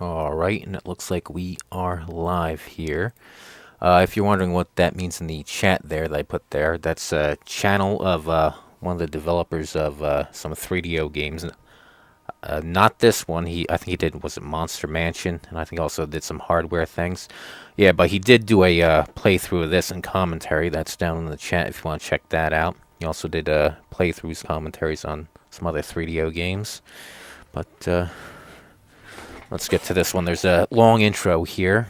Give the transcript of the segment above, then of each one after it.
Alright, and it looks like we are live here. If you're wondering what that means in the chat there that I put there, that's a channel of one of the developers of some 3DO games. Not this one. I think he did, was it Monster Mansion? And I think also did some hardware things. Yeah, but he did do a playthrough of this and commentary. That's down in the chat if you want to check that out. He also did playthroughs, commentaries on some other 3DO games. But let's get to this one. There's a long intro here.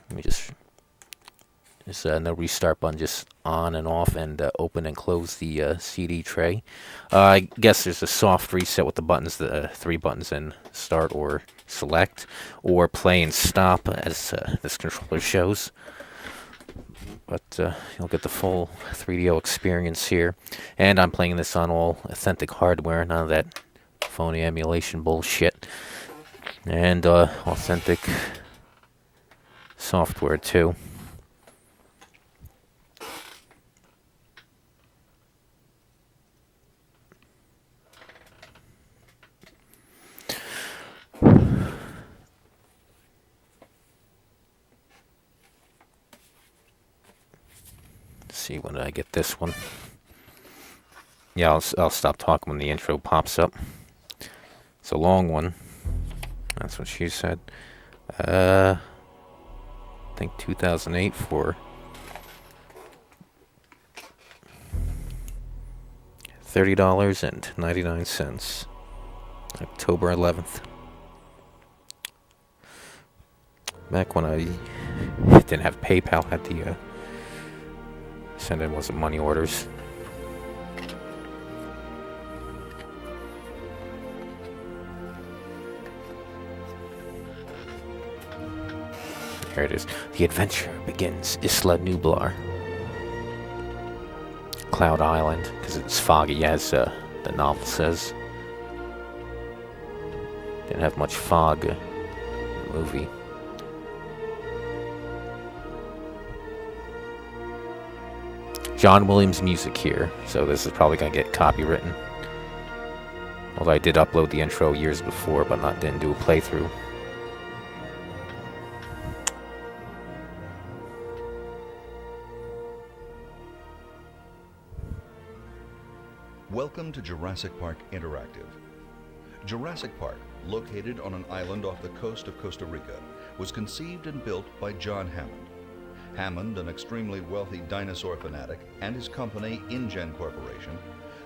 Let me just... There's no restart button, just on and off, and open and close the CD tray. I guess there's a soft reset with the buttons, the three buttons, and start or select, or play and stop, as this controller shows. But you'll get the full 3DO experience here. And I'm playing this on all authentic hardware, none of that phony emulation bullshit. And authentic software, too. See, when did I get this one? Yeah, I'll stop talking when the intro pops up. It's a long one. That's what she said. I think 2008 for $30.99. October 11th. Back when I didn't have PayPal, had the send in wasn't money orders. Here it is. The adventure begins. Isla Nublar. Cloud Island, because it's foggy, as the novel says. Didn't have much fog in the movie. John Williams music here, so this is probably going to get copywritten. Although I did upload the intro years before, but didn't do a playthrough. Welcome to Jurassic Park Interactive. Jurassic Park, located on an island off the coast of Costa Rica, was conceived and built by John Hammond. Hammond, an extremely wealthy dinosaur fanatic, and his company, InGen Corporation,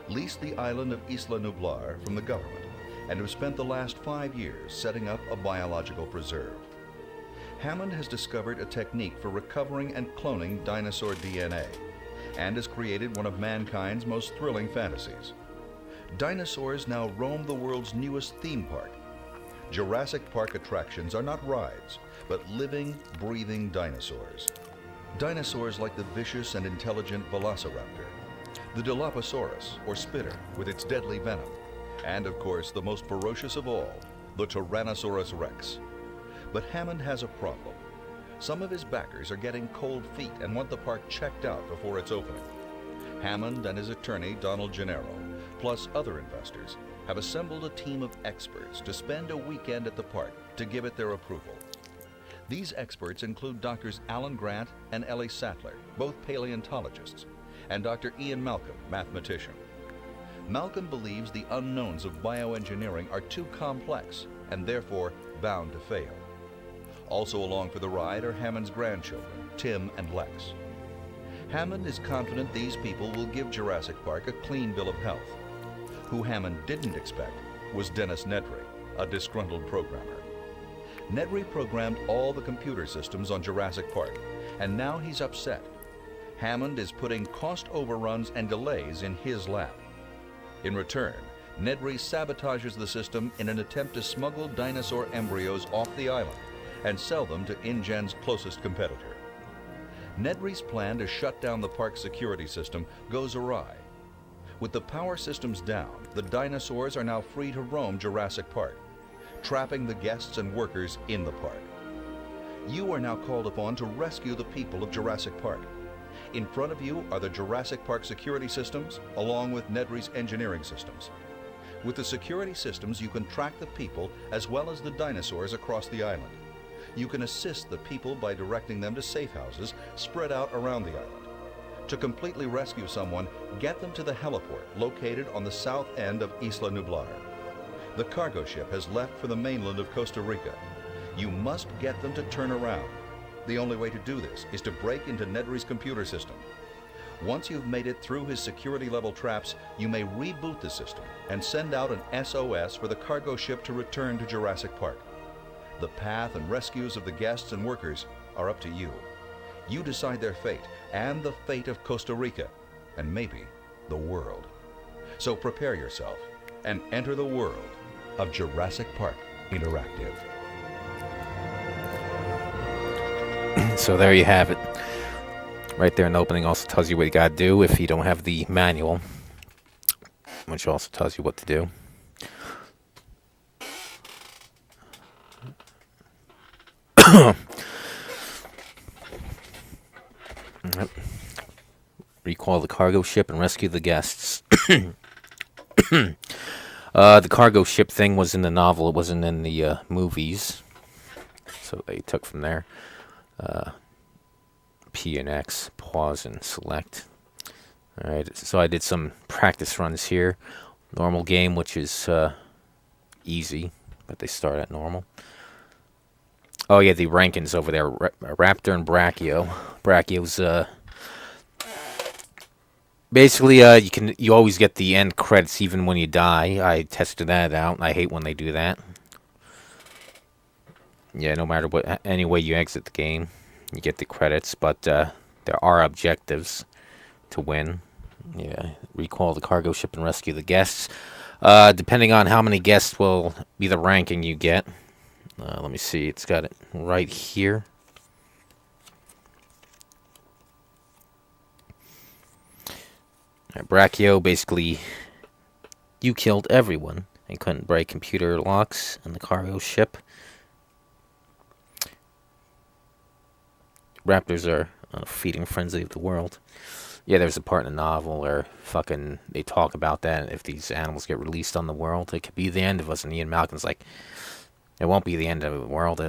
leased the island of Isla Nublar from the government and have spent the last 5 years setting up a biological preserve. Hammond has discovered a technique for recovering and cloning dinosaur DNA and has created one of mankind's most thrilling fantasies. Dinosaurs now roam the world's newest theme park. Jurassic Park attractions are not rides, but living, breathing dinosaurs. Dinosaurs like the vicious and intelligent Velociraptor, the Dilophosaurus, or Spitter, with its deadly venom, and of course the most ferocious of all, the Tyrannosaurus Rex. But Hammond has a problem. Some of his backers are getting cold feet and want the park checked out before its opening. Hammond and his attorney, Donald Gennaro, plus other investors, have assembled a team of experts to spend a weekend at the park to give it their approval. These experts include Drs. Alan Grant and Ellie Sattler, both paleontologists, and Dr. Ian Malcolm, mathematician. Malcolm believes the unknowns of bioengineering are too complex and therefore bound to fail. Also along for the ride are Hammond's grandchildren, Tim and Lex. Hammond is confident these people will give Jurassic Park a clean bill of health. Who Hammond didn't expect was Dennis Nedry, a disgruntled programmer. Nedry programmed all the computer systems on Jurassic Park, and now he's upset. Hammond is putting cost overruns and delays in his lap. In return, Nedry sabotages the system in an attempt to smuggle dinosaur embryos off the island and sell them to InGen's closest competitor. Nedry's plan to shut down the park's security system goes awry. With the power systems down, the dinosaurs are now free to roam Jurassic Park, trapping the guests and workers in the park. You are now called upon to rescue the people of Jurassic Park. In front of you are the Jurassic Park security systems, along with Nedry's engineering systems. With the security systems, you can track the people as well as the dinosaurs across the island. You can assist the people by directing them to safe houses spread out around the island. To completely rescue someone, get them to the heliport located on the south end of Isla Nublar. The cargo ship has left for the mainland of Costa Rica. You must get them to turn around. The only way to do this is to break into Nedry's computer system. Once you've made it through his security level traps, you may reboot the system and send out an SOS for the cargo ship to return to Jurassic Park. The path and rescues of the guests and workers are up to you. You decide their fate and the fate of Costa Rica, and maybe the world. So prepare yourself and enter the world of Jurassic Park Interactive. So there you have it. Right there in the opening also tells you what you gotta do if you don't have the manual, which also tells you what to do. Yep. Recall the cargo ship and rescue the guests. The cargo ship thing was in the novel. It wasn't in the movies. So they took from there. P and X, pause and select. Alright, so I did some practice runs here. Normal game, which is easy, but they start at normal. Oh yeah, the rankings over there. Raptor and Brachio. Brachio's basically you always get the end credits even when you die. I tested that out. I hate when they do that. Yeah, no matter what, any way you exit the game, you get the credits, but there are objectives to win. Yeah, recall the cargo ship and rescue the guests. Depending on how many guests will be the ranking you get. Let me see, it's got it right here. Brachio, basically, you killed everyone and couldn't break computer locks in the cargo ship. Raptors are a feeding frenzy of the world. Yeah, there's a part in the novel where they talk about that. If these animals get released on the world, it could be the end of us. And Ian Malcolm's like, it won't be the end of the world.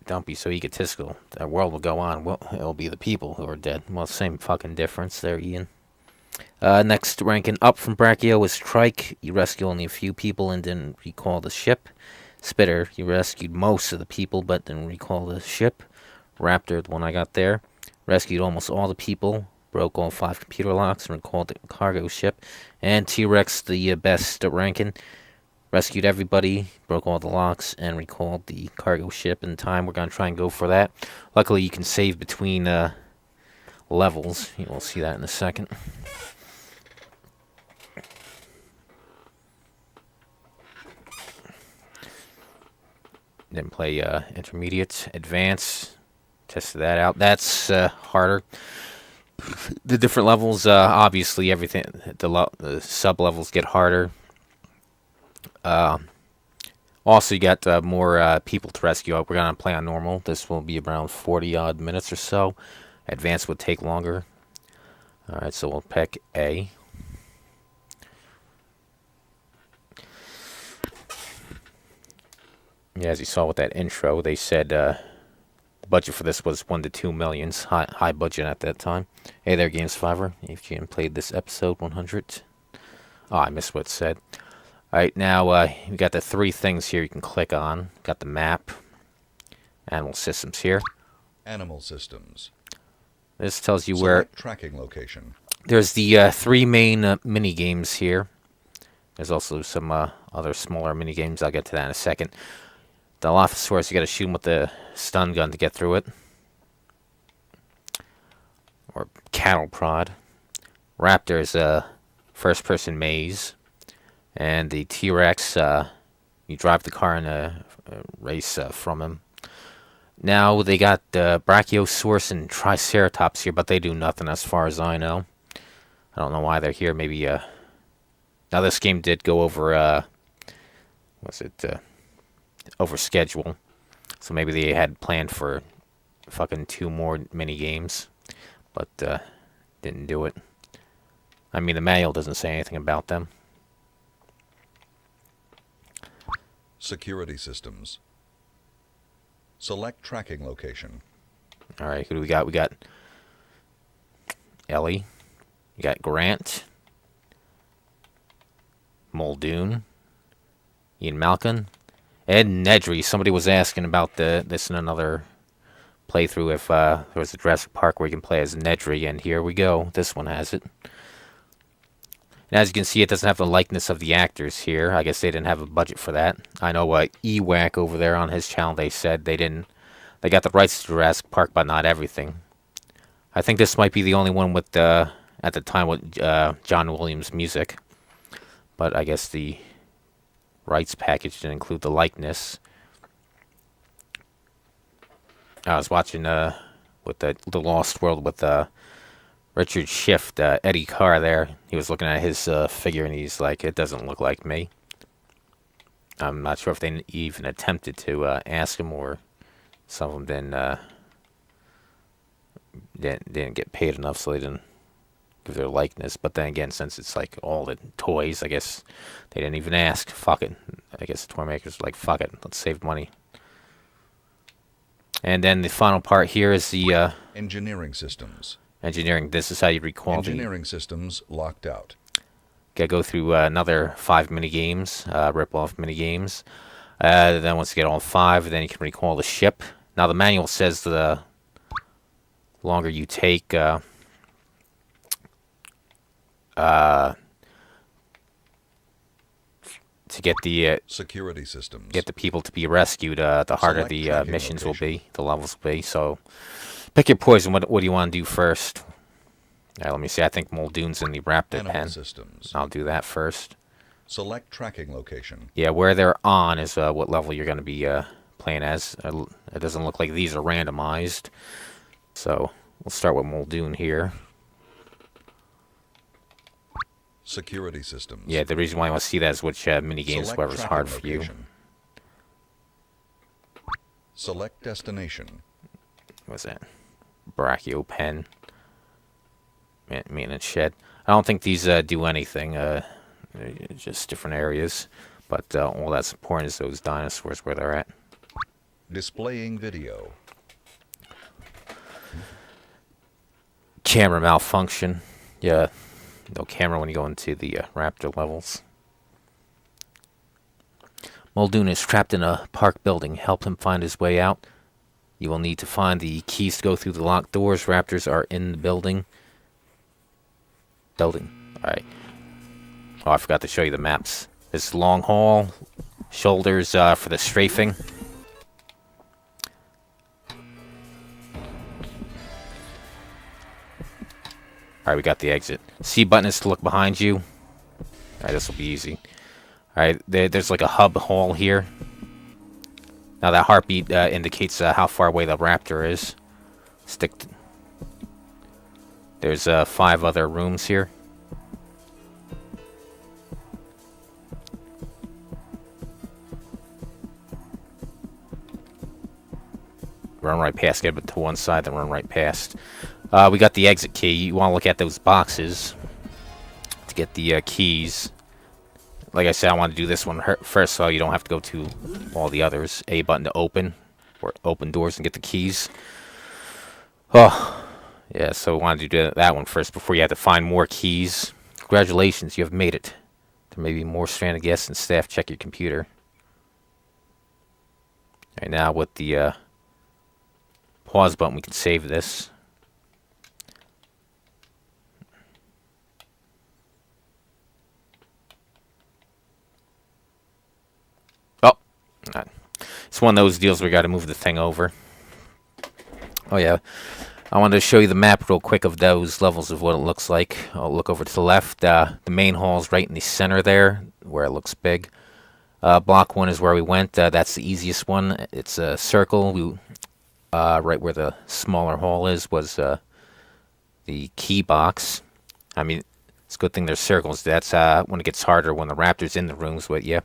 Don't be so egotistical. The world will go on. Well, it'll be the people who are dead. Well, same fucking difference there, Ian. Next ranking up from Brachio is Trike. You rescued only a few people and didn't recall the ship. Spitter, you rescued most of the people but didn't recall the ship. Raptor, the one I got there, rescued almost all the people, broke all 5 computer locks, and recalled the cargo ship. And T-Rex, the best ranking, rescued everybody, broke all the locks, and recalled the cargo ship in time. We're going to try and go for that. Luckily, you can save between levels. We'll see that in a second. Then play intermediate, advance. Tested that out. That's harder. The different levels, obviously, everything. The sub levels get harder. Also, you got more people to rescue. We're gonna play on normal. This will be around 40 odd minutes or so. Advanced would take longer. All right, so we'll pick A. Yeah, as you saw with that intro, they said the budget for this was 1 to 2 million. High budget at that time. Hey there, Games Fiver. If you haven't played this episode 100. Oh, I missed what it said. Alright, now we got the 3 things here you can click on. Got the map. Animal systems here. Animal systems. This tells you Select tracking location. There's the 3 main mini games here. There's also some other smaller mini games. I'll get to that in a second. The Dilophosaurus, you gotta shoot him with the stun gun to get through it. Or cattle prod. Raptor's a first-person maze. And the T-Rex, you drive the car in a race from him. Now they got Brachiosaurus and Triceratops here, but they do nothing as far as I know. I don't know why they're here. Maybe now this game did go over over schedule, so maybe they had planned for fucking 2 more mini games, but didn't do it. I mean, the manual doesn't say anything about them. Security systems. Select tracking location. All right, who do we got? We got Ellie. We got Grant. Muldoon. Ian Malcolm. Ed Nedry. Somebody was asking about this in another playthrough if there was a Jurassic Park where you can play as Nedry, and here we go. This one has it. And as you can see, it doesn't have the likeness of the actors here. I guess they didn't have a budget for that. I know ewhac over there on his channel, they said they got the rights to Jurassic Park, but not everything. I think this might be the only one with at the time with John Williams music. But I guess the rights package didn't include the likeness. I was watching with the Lost World with Richard Schiff, Eddie Carr there. He was looking at his figure and he's like, it doesn't look like me. I'm not sure if they even attempted to ask him, or some of them didn't get paid enough, so they didn't give their likeness. But then again, since it's like all the toys, I guess they didn't even ask. Fuck it. I guess the toy makers were like, fuck it, let's save money. And then the final part here is the engineering systems. Engineering. This is how you recall engineering systems locked out. Gotta go through another 5 mini games, rip-off mini games. Then once you get all 5, then you can recall the ship. Now the manual says the longer you take to get the security systems, get the people to be rescued, the harder the missions will be, the levels will be. So pick your poison. What do you want to do first? Let me see. I think Muldoon's in the raptor pen. Systems. I'll do that first. Select tracking location. Yeah, where they're on is what level you're going to be playing as. It doesn't look like these are randomized. So we'll start with Muldoon here. Security systems. Yeah, the reason why I want to see that is which mini games, whoever's hard for you. Select destination. What's that? Brachio pen. Maintenance shed. I don't think these do anything. Just different areas. But all that's important is those dinosaurs where they're at. Displaying video. Camera malfunction. Yeah. No camera when you go into the raptor levels. Muldoon is trapped in a park building. Help him find his way out. You will need to find the keys to go through the locked doors. Raptors are in the building. Alright. Oh, I forgot to show you the maps. This long haul. Shoulders for the strafing. Alright, we got the exit. C button is to look behind you. Alright, this will be easy. Alright, there's like a hub hall here. Now that heartbeat indicates how far away the raptor is. There's 5 other rooms here. Run right past, get it to one side, then run right past. We got the exit key. You want to look at those boxes to get the keys. Like I said, I want to do this one first so you don't have to go to all the others. A button to open, or open doors and get the keys. Oh, yeah, so we want to do that one first before you have to find more keys. Congratulations, you have made it. There may be more stranded guests and staff. Check your computer. Alright, now with the pause button, we can save this. Oh, it's one of those deals where we got to move the thing over. Oh yeah, I wanted to show you the map real quick of those levels of what it looks like. I'll look over to the left. The main hall is right in the center there, where it looks big. Block 1 is where we went. That's the easiest one. It's a circle. Right where the smaller hall is was the key box. I mean, it's a good thing there's circles. That's when it gets harder when the raptor's in the rooms with you.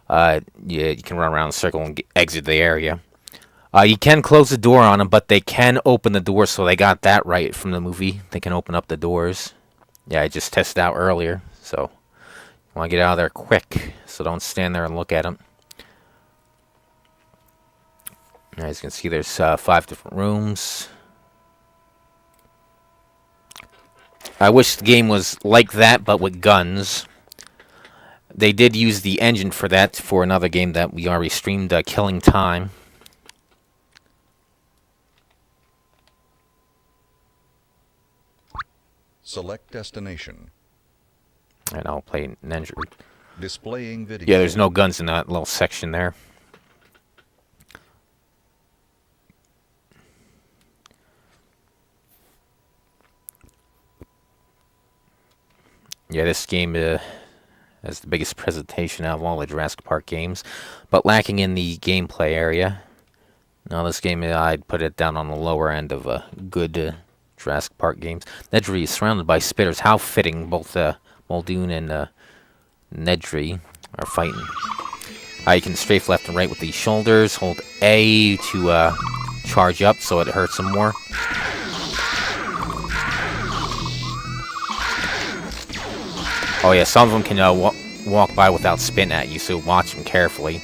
Yeah, you can run around the circle and exit the area. You can close the door on them, but they can open the door, so they got that right from the movie. They can open up the doors. Yeah, I just tested out earlier, so you want to get out of there quick, so don't stand there and look at them. As you can see, there's 5 different rooms. I wish the game was like that, but with guns. They did use the engine for that for another game that we already streamed, Killing Time. Select destination. And I'll play Ninja. Displaying video. Yeah, there's no guns in that little section there. Yeah, this game has the biggest presentation out of all the Jurassic Park games, but lacking in the gameplay area. Now, this game, I'd put it down on the lower end of good Jurassic Park games. Nedry is surrounded by spitters. How fitting. Both Muldoon and Nedry are fighting. You can strafe left and right with the shoulders. Hold A to charge up so it hurts them more. Oh yeah, some of them can walk by without spitting at you, so watch them carefully.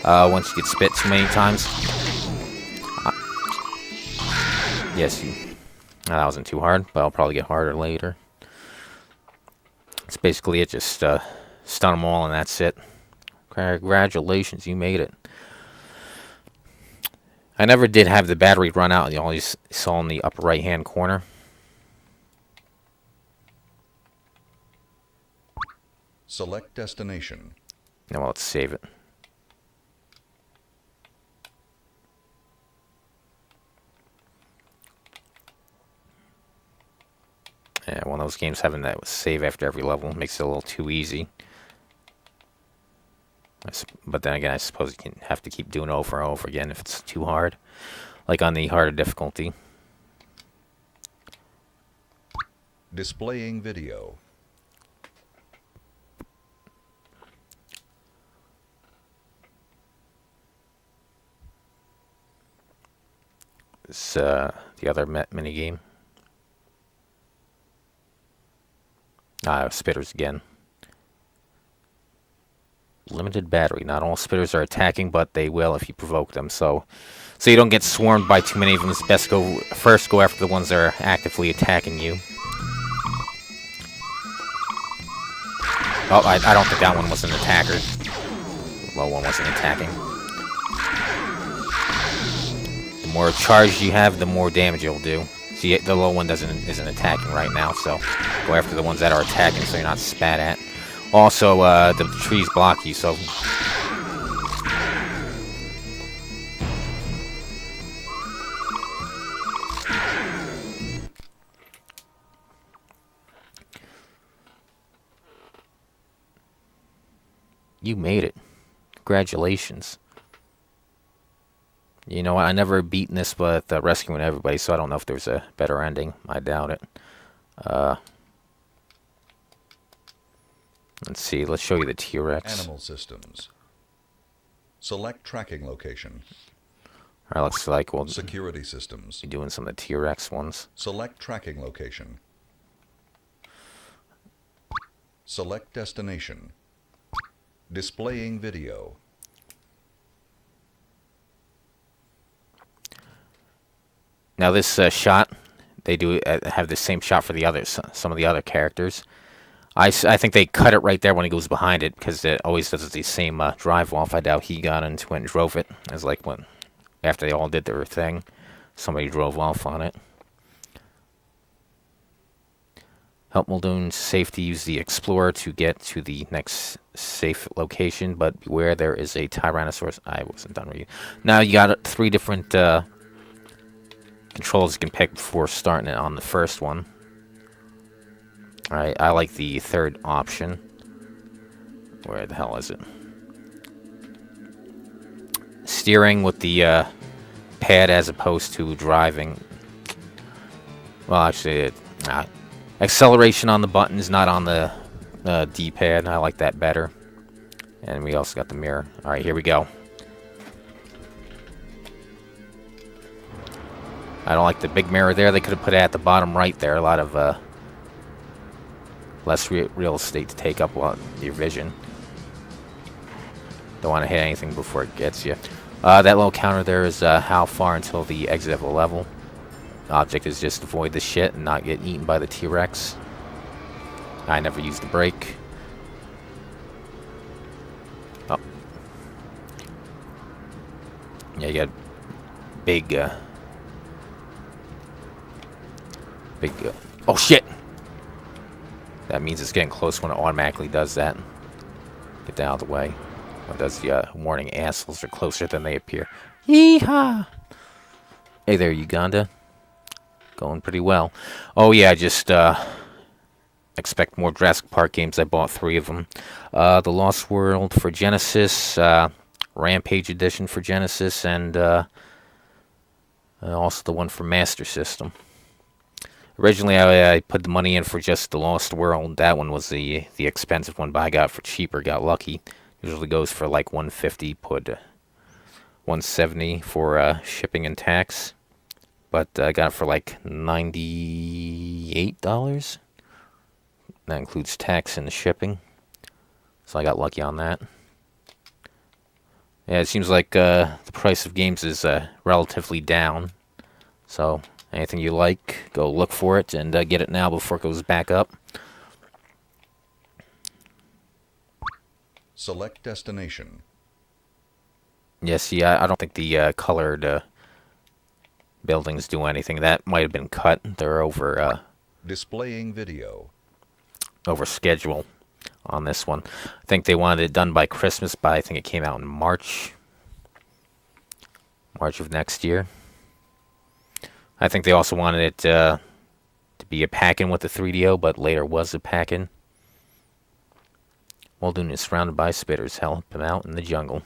Once you get spit too many times. Yes, that wasn't too hard, but I'll probably get harder later. That's basically it, just stun them all and that's it. Congratulations, you made it. I never did have the battery run out, you always saw in the upper right hand corner. Select destination. Now let's save it. Yeah, one of those games having that save after every level makes it a little too easy. But then again, I suppose you can have to keep doing it over and over again if it's too hard. Like on the harder difficulty. Displaying video. This the other mini game. Spitters again. Limited battery. Not all spitters are attacking, but they will if you provoke them. So you don't get swarmed by too many of them. It's best go after the ones that are actively attacking you. Oh, I don't think that one was an attacker. The low one wasn't attacking. The more charge you have, the more damage you'll do. See, the low one isn't attacking right now, so go after the ones that are attacking so you're not spat at. Also, the trees block you, so... You made it. Congratulations. You know what, I never beaten this with rescuing everybody, so I don't know if there's a better ending. I doubt it. Let's see, let's show you the T-Rex. Animal systems. Select tracking location. Alright, looks like we'll Security systems. be doing some of the T-Rex ones. Select tracking location. Select destination. Displaying video. Now this shot, they do have the same shot for the others, some of the other characters. I think they cut it right there when he goes behind it, because it always does the same drive off. I doubt he got into it and drove it. It's like when, after they all did their thing, somebody drove off on it. Help Muldoon safe to use the Explorer to get to the next safe location, but beware, there is a Tyrannosaurus. I wasn't done reading. Now you got 3 different controls you can pick before starting it on the first one. Alright, I like the third option. Where the hell is it? Steering with the pad as opposed to driving. Well, actually, acceleration on the buttons, not on the D-pad. I like that better. And we also got the mirror. Alright, here we go. I don't like the big mirror there. They could have put it at the bottom right there. A lot of less real estate to take up your vision. Don't want to hit anything before it gets you. That little counter there is how far until the exit of the level. The object is just avoid the shit and not get eaten by the T-Rex. I never used the brake. Oh. Yeah, you got big, oh shit! That means it's getting close when it automatically does that. Get that out of the way. It does the warning assholes are closer than they appear. Yeehaw! Hey there, Uganda. Going pretty well. Oh yeah, I just expect more Jurassic Park games. I bought 3 of them. The Lost World for Genesis, Rampage Edition for Genesis, and also the one for Master System. Originally, I put the money in for just the Lost World. That one was the expensive one, but I got it for cheaper. Got lucky. Usually goes for like $150. Put $170 for shipping and tax. But I got it for like $98. That includes tax and shipping. So I got lucky on that. Yeah, it seems like the price of games is relatively down. So anything you like, go look for it and get it now before it goes back up. Select destination. Yeah, see, I don't think the colored buildings do anything. That might have been cut. They're over Displaying video. over schedule on this one. I think they wanted it done by Christmas, but I think it came out in March of next year. I think they also wanted it to be a pack-in with the 3DO, but later was a pack-in. Muldoon is surrounded by spitters. Help him out in the jungle.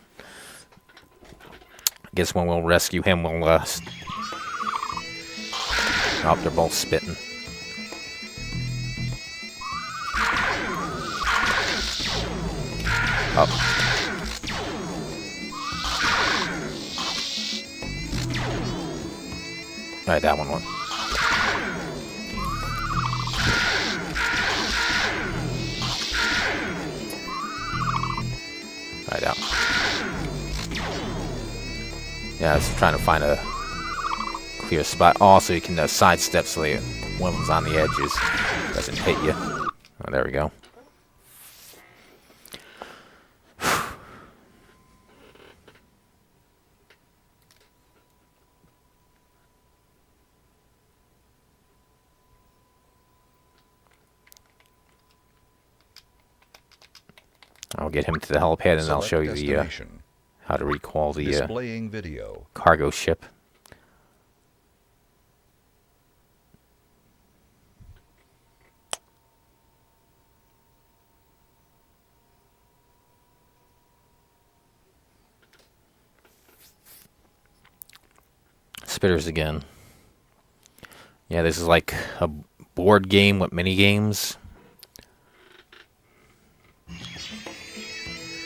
I guess when we'll rescue him, we'll oh, they're both spitting. Oh. Alright, that one won. Alright, out. Yeah, I was trying to find a clear spot. Also, you can sidestep so one of them's on the edges. Doesn't hit you. Oh, there we go. I'll get him to the helipad and I'll show you the how to recall the Displaying video. Cargo ship. Spitters again. Yeah, this is like a board game with mini games.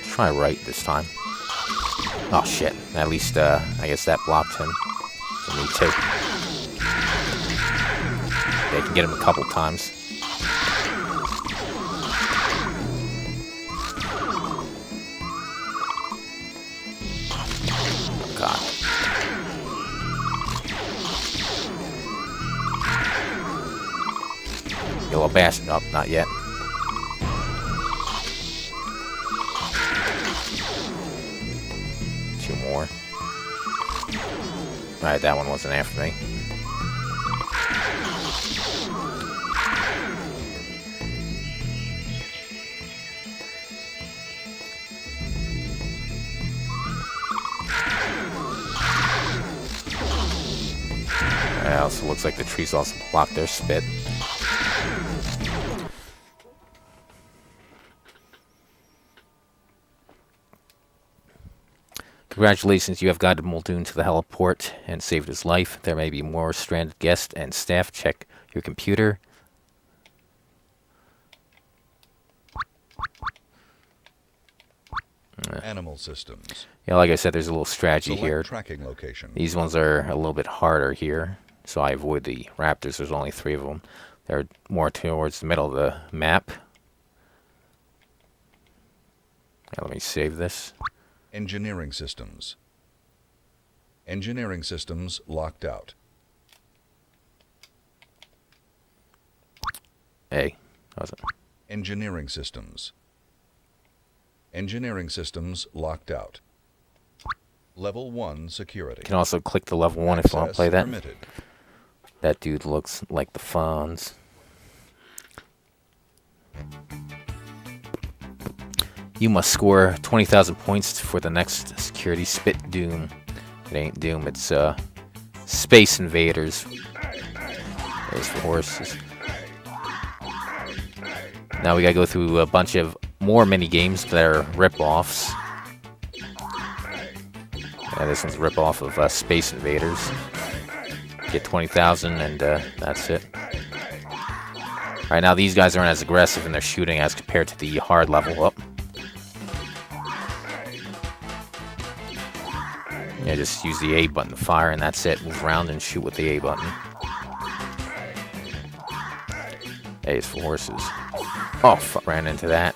Try right this time. Oh shit. At least I guess that blocked him. For me too. They can get him a couple times. God. You little bastard. Nope, not yet. Two more. Alright, that one wasn't after me. It also looks like the trees also blocked their spit. Congratulations, you have guided Muldoon to the heliport and saved his life. There may be more stranded guests and staff. Check your computer. Animal systems. Yeah, like I said, there's a little strategy Select here. tracking location. These ones are a little bit harder here, so I avoid the raptors. There's only 3 of them. They're more towards the middle of the map. Yeah, let me save this. Engineering systems. Engineering systems locked out. Hey, how's it? Engineering systems. Engineering systems locked out. Level 1 security. You can also click the level 1 if you want to play that. Permitted. That dude looks like the Fonz. You must score 20,000 points for the next security. Spit Doom. It ain't Doom, it's Space Invaders. There's the horses. Now we gotta go through a bunch of more mini games that are rip-offs. Yeah, this one's a rip-off of Space Invaders. Get 20,000 and that's it. Alright, now these guys aren't as aggressive in their shooting as compared to the hard level up. Yeah, just use the A button to fire and that's it. Move around and shoot with the A button. A is for horses. Oh, ran into that.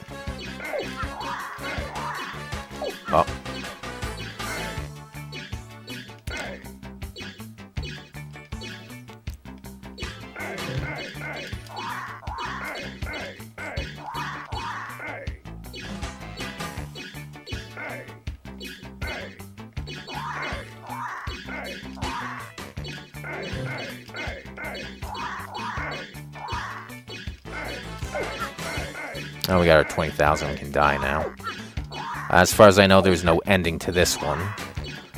Oh. Oh, we got our 20,000. We can die now. As far as I know, there's no ending to this one.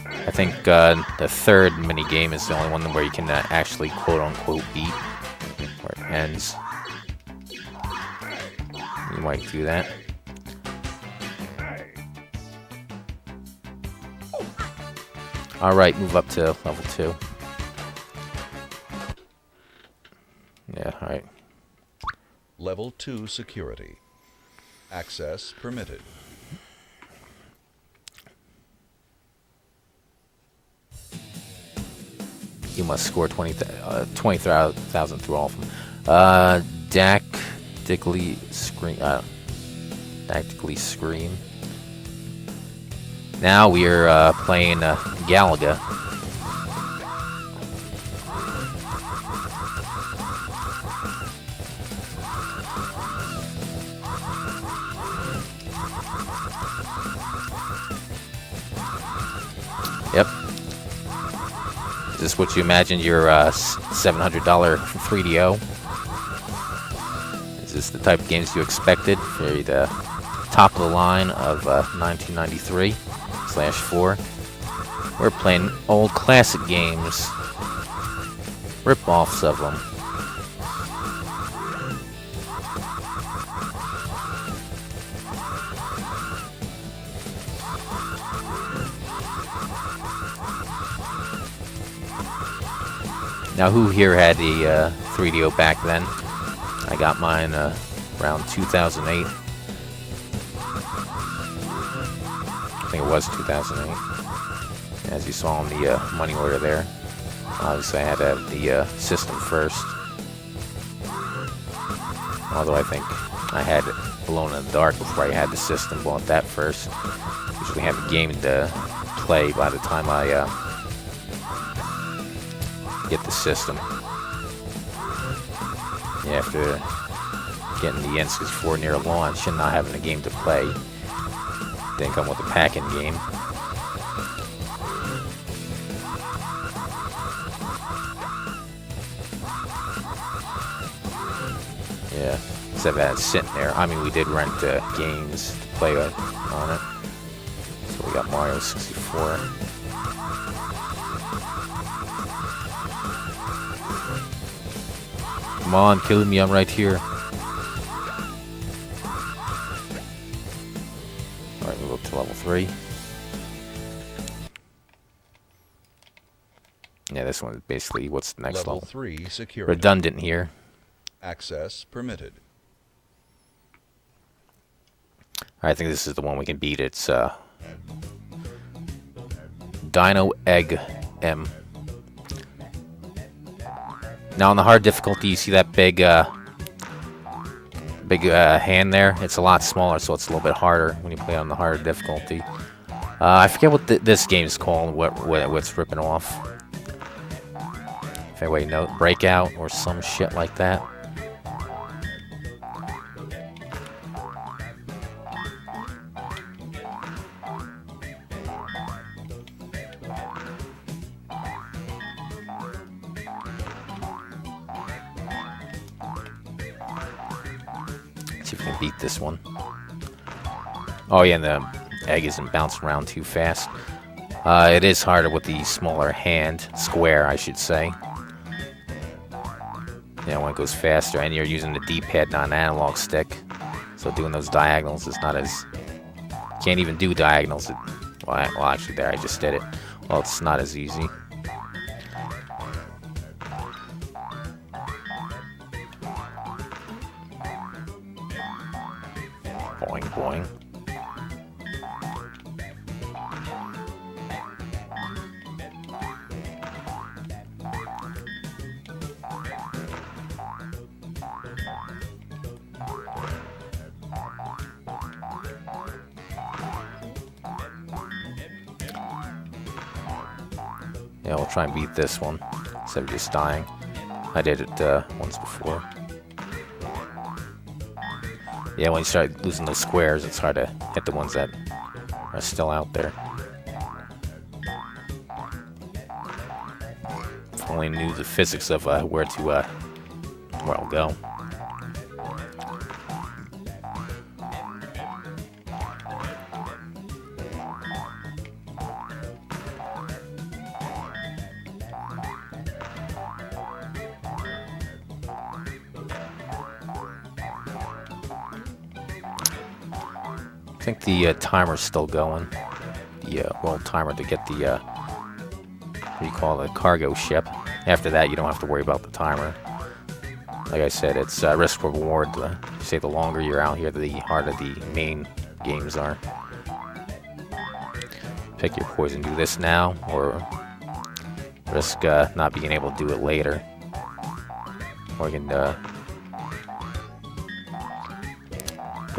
I think the third mini game is the only one where you can actually quote-unquote beat, where it ends. You might do that. Alright, move up to level 2. Yeah, alright. Level 2 security. Access permitted. You must score 20,000 through all of them. Dactically Scream. Now we are playing Galaga. Yep. Is this what you imagined your $700 3DO? Is this the type of games you expected for the top of the line of 1993/4? We're playing old classic games, rip-offs of them. Now, who here had the 3DO back then? I got mine around 2008. I think it was 2008. As you saw on the money order there. Obviously, I had to have the system first. Although I think I had Alone in the Dark before I had the system. Bought that first. Usually have a game to play by the time I get the system. Yeah, after getting the N64 near launch and not having a game to play, didn't come with a pack-in game. Yeah, instead of that sitting there. I mean, we did rent games to play on it. So we got Mario 64. Come on, kill me, I'm right here. Alright, move up to level 3. Yeah, this one is basically what's the next level. 3 security. Redundant here. Access permitted. I think this is the one we can beat. It's Dino Egg M. Now on the hard difficulty, you see that big hand there? It's a lot smaller, so it's a little bit harder when you play on the harder difficulty. I forget what this game's called. What's ripping off? If anybody knows, Breakout or some shit like that. See if we can beat this one. Oh yeah, and the egg isn't bouncing around too fast. It is harder with the smaller hand, square I should say. You know, when it goes faster, and you're using the D-pad, not an analog stick. So doing those diagonals is not as... Can't even do diagonals. Well, actually there, I just did it. Well, it's not as easy. Boing, boing. Yeah, we'll try and beat this one instead of just dying. I did it once before. Yeah, when you start losing those squares, it's hard to hit the ones that are still out there. If only knew the physics of where I'll go. I think the timer's still going. The world timer to get the what do you call it, cargo ship. After that, you don't have to worry about the timer. Like I said, it's risk reward. Say the longer you're out here, the harder the main games are. Pick your poison. Do this now, or risk not being able to do it later. Or you can go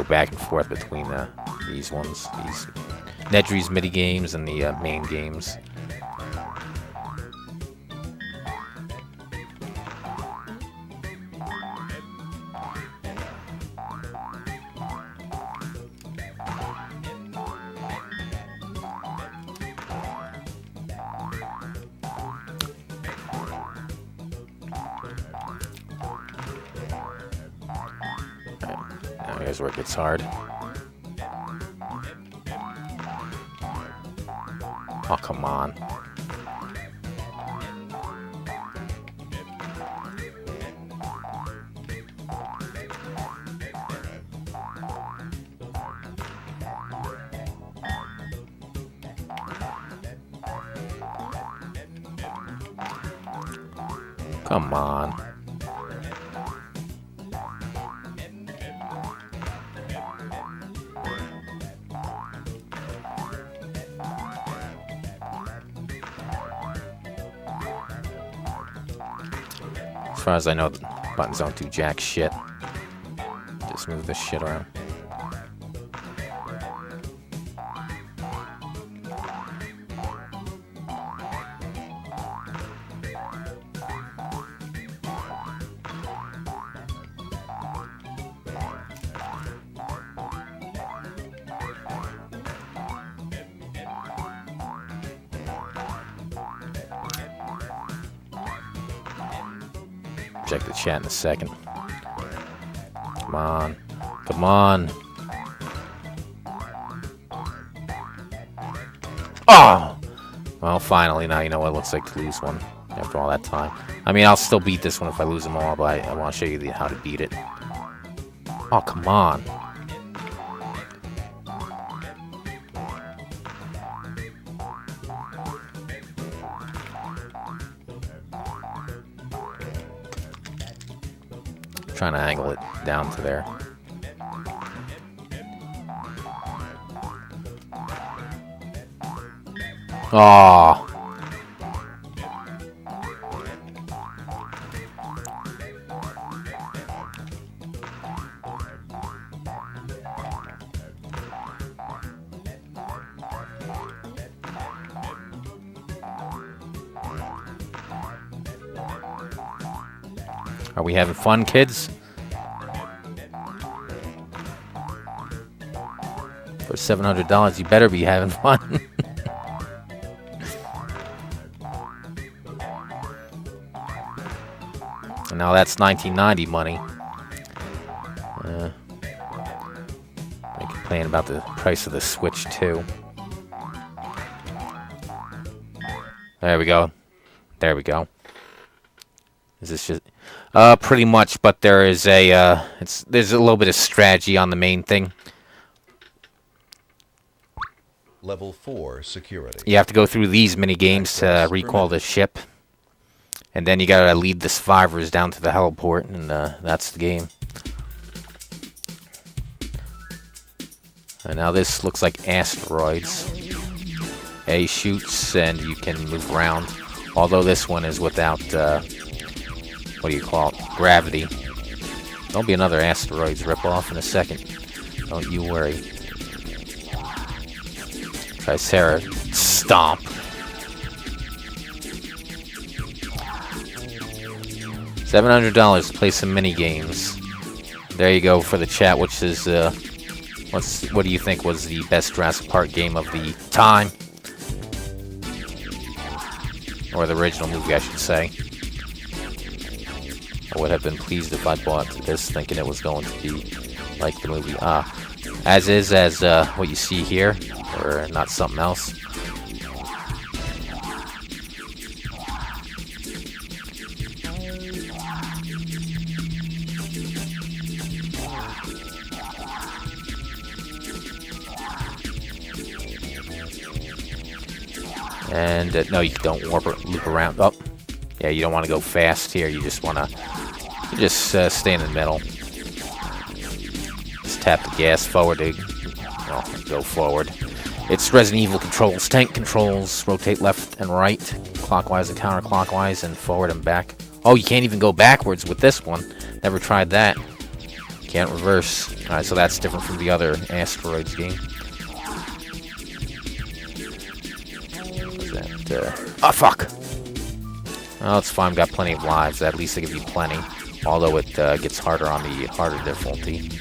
back and forth between these ones, these Nedry's mini games and the main games. Here's where it gets hard. Oh, come on. Come on. As far as I know, the buttons don't do jack shit. Just move this shit around. Check the chat in a second. Come on. Come on. Oh! Well, finally, now you know what it looks like to lose one after all that time. I mean, I'll still beat this one if I lose them all, but I want to show you how to beat it. Oh, come on. Trying to angle it down to there. Oh. Are we having fun, kids? For $700, you better be having fun. And now that's 1990 money. I complain about the price of the Switch too. There we go. There we go. Is this just pretty much? But there is a there's a little bit of strategy on the main thing. Level 4 security. You have to go through these mini games to recall the ship, and then you gotta lead the survivors down to the heliport, and that's the game. And now this looks like asteroids. A shoots and you can move around. Although this one is without, what do you call it? Gravity. There'll be another asteroids ripoff in a second. Don't you worry. Tricera stomp. $700 to play some mini games. There you go for the chat, which is what do you think was the best Jurassic Park game of the time? Or the original movie, I should say. I would have been pleased if I bought this thinking it was going to be like the movie. As what you see here, or not something else. And no, you don't loop around. Oh, yeah, you don't want to go fast here. You just want to stay in the middle. Just tap the gas forward to go forward. It's Resident Evil controls, tank controls. Rotate left and right, clockwise and counterclockwise, and forward and back. Oh, you can't even go backwards with this one. Never tried that. Can't reverse. All right, so that's different from the other Asteroids game. Oh, fuck! Oh, it's fine. I've got plenty of lives. At least they give you plenty. Although it gets harder on the harder difficulty.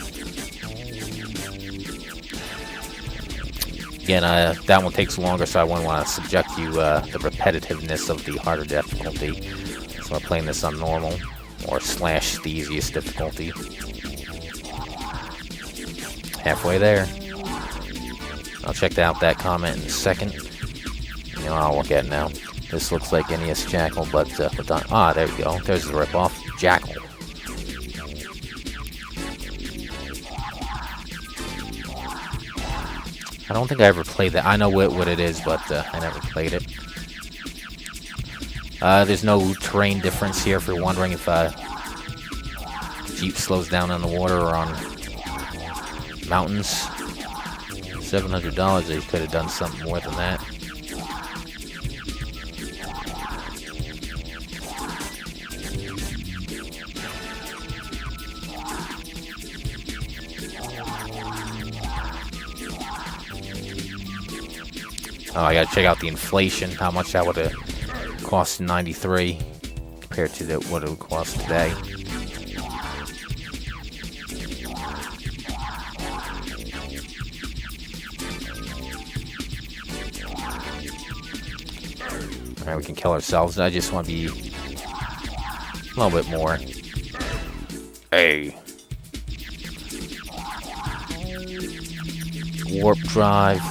Again, that one takes longer, so I wouldn't want to subject you the repetitiveness of the harder difficulty. So I'm playing this on normal, or / the easiest difficulty. Halfway there. I'll check out that comment in a second. You know, I'll look at it now. This looks like NES Jackal, but there we go. There's the ripoff. Jackal. I don't think I ever played that. I know what it is, but I never played it. There's no terrain difference here if you're wondering if Jeep slows down on the water or on mountains. $700, they could have done something more than that. Oh, I gotta check out the inflation, how much that would have cost in '93 compared to what it would cost today. Alright, we can kill ourselves. I just want to be a little bit more. Hey. Warp drive.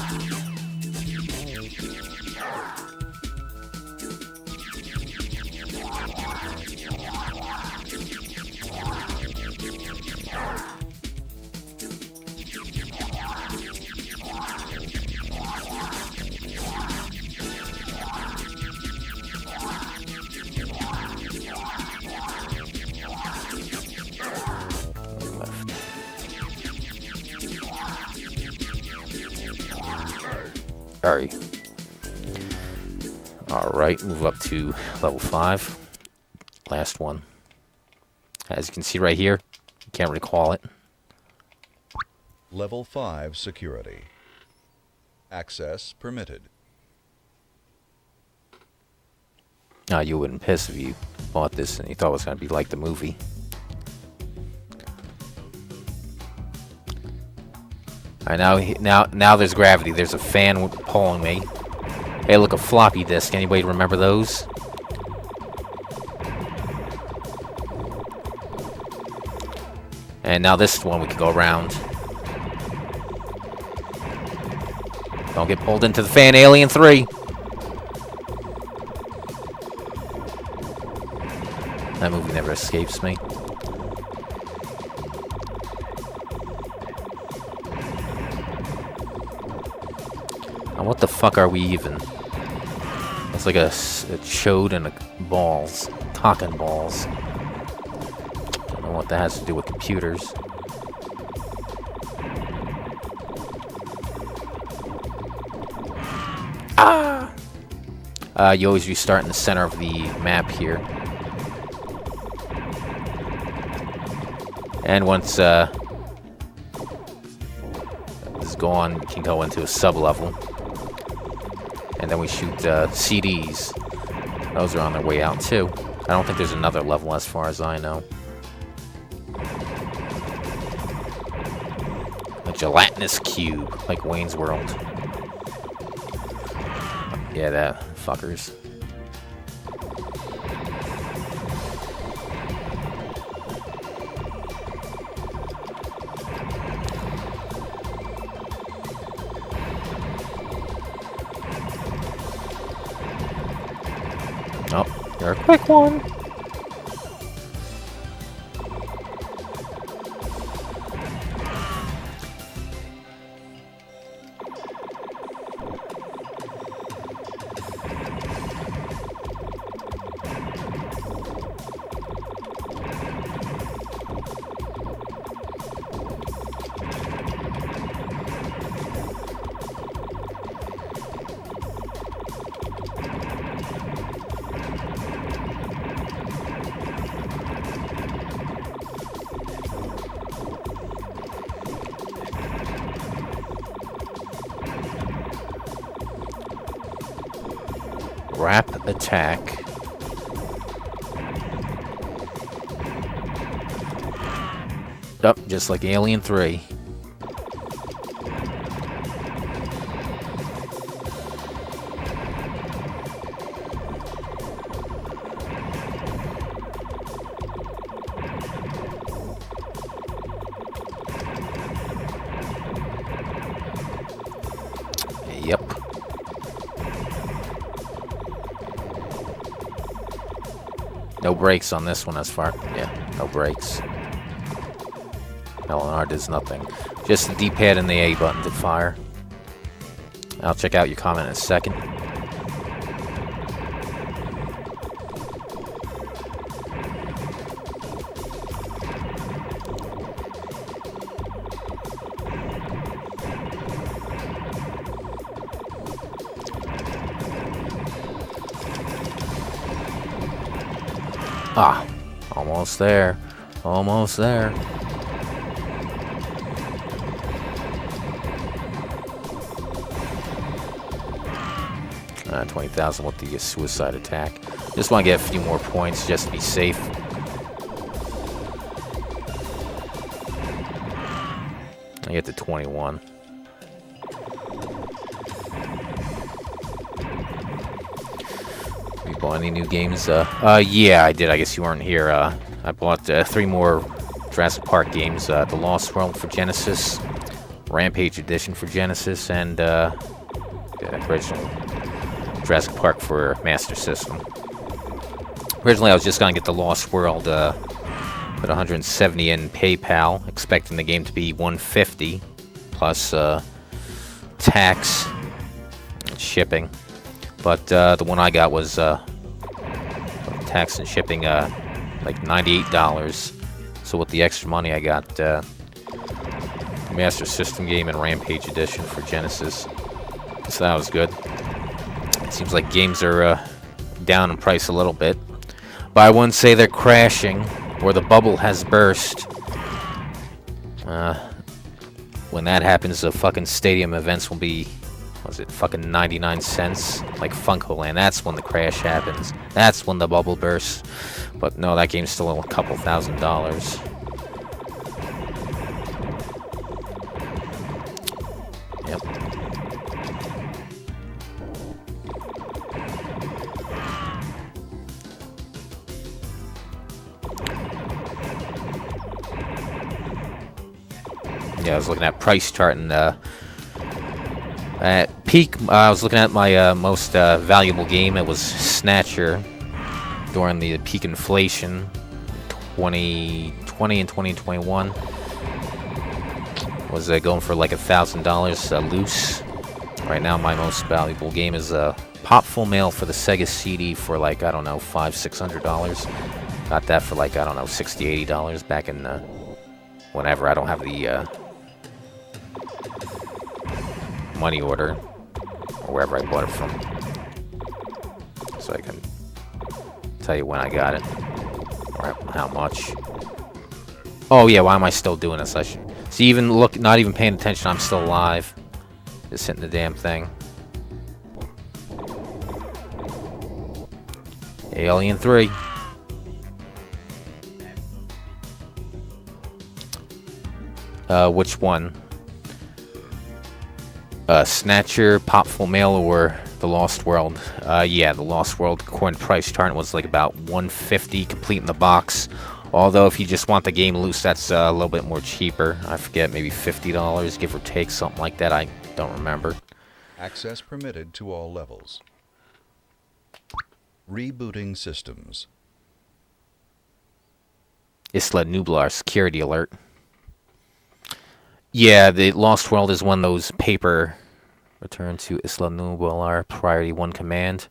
Alright, move up to level 5. Last one. As you can see right here, you can't recall it. Level 5 security. Access permitted. You wouldn't piss if you bought this and he thought it was going to be like the movie. Alright, now there's gravity. There's a fan pulling me. Hey, look, a floppy disk. Anybody remember those? And now this one we can go around. Don't get pulled into the fan, Alien 3. That movie never escapes me. Now what the fuck are we even? It's like a chode and balls. Talking balls. Don't know what that has to do with computers. Ah! You always restart in the center of the map here. And once this is gone, you can go into a sub-level. And then we shoot CDs. Those are on their way out, too. I don't think there's another level as far as I know. A gelatinous cube, like Wayne's World. Yeah, that fuckers. Oh, you're a quick one. Wrap attack. Oh, just like Alien 3. Yep. No brakes on this one as far. Yeah, no brakes. LNR does nothing. Just the D-pad and the A button to fire. I'll check out your comment in a second. Ah, almost there. Almost there. Uh, 20,000 with the suicide attack. Just want to get a few more points just to be safe. I get to 21. You bought any new games? Yeah, I did. I guess you weren't here. I bought 3 more Jurassic Park games. The Lost World for Genesis, Rampage Edition for Genesis, and the original Jurassic Park for Master System. Originally, I was just going to get the Lost World, put 170 in PayPal, expecting the game to be 150 plus tax and shipping. But the one I got was tax and shipping like $98. So with the extra money, I got Master System game and Rampage Edition for Genesis. So that was good. It seems like games are down in price a little bit. But I wouldn't say they're crashing or the bubble has burst. When that happens, the fucking stadium events will be was it fucking 99 cents? Like Funko Land. That's when the crash happens. That's when the bubble bursts. But no, that game's still a couple $1,000s. Yep. Yeah, I was looking at price chart and at peak, I was looking at my most valuable game. It was Snatcher during the peak inflation, 2020 and 2021. Was going for like $1,000 loose. Right now, my most valuable game is Pop Full Mail for the Sega CD for like, I don't know, $500-$600. Got that for like, I don't know, $60-$80 back in whenever. I don't have the money order or wherever I bought it from, so I can tell you when I got it or how much. Oh yeah, why am I still doing this? I should see. Even look, not even paying attention. I'm still alive. Just hitting the damn thing. Alien 3. Which one? Snatcher, Pop Full Mail, or The Lost World? Yeah, The Lost World, according to price chart, was like about $150 complete in the box. Although if you just want the game loose, that's a little bit more cheaper. I forget, maybe $50, give or take, something like that. I don't remember. Access permitted to all levels. Rebooting systems. Isla Nublar, security alert. Yeah, the Lost World is one of those paper return to Isla Nublar priority 1 command.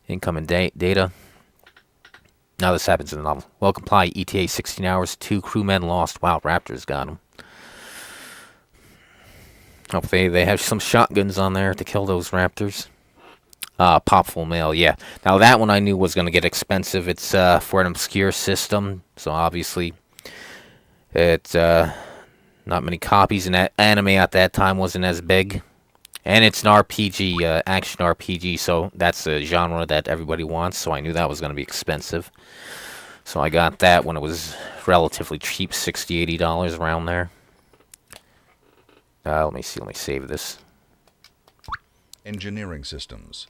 Incoming data. Now this happens in the novel. Well, comply. ETA 16 hours. 2 crewmen lost. Wow, Raptors got them. Hopefully they have some shotguns on there to kill those Raptors. Pop Full Mail, yeah. Now that one I knew was going to get expensive. It's for an obscure system, so obviously it's not many copies, and that anime at that time wasn't as big. And it's an RPG, action RPG, so that's a genre that everybody wants, so I knew that was going to be expensive. So I got that when it was relatively cheap, $60, $80 around there. Let me see, let me save this. Engineering systems.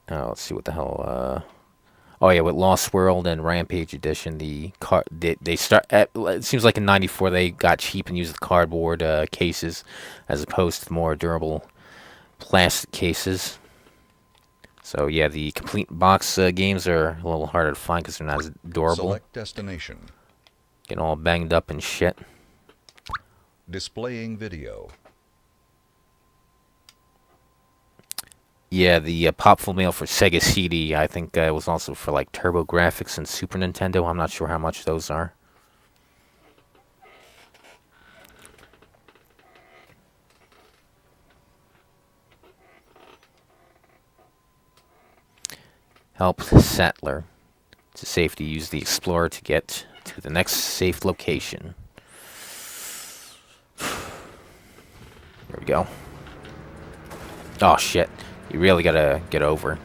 Let's see what the hell, oh yeah, with Lost World and Rampage Edition, the they start at, it seems like in '94 they got cheap and used the cardboard cases as opposed to more durable plastic cases. So yeah, the complete box games are a little harder to find because they're not as durable. Select destination. Getting all banged up and shit. Displaying video. Yeah, the Pop Full Mail for Sega CD, I think it was also for like TurboGrafx and Super Nintendo. I'm not sure how much those are. Help settler. It's safe to use the Explorer to get to the next safe location. There we go. Oh shit. You really gotta get over.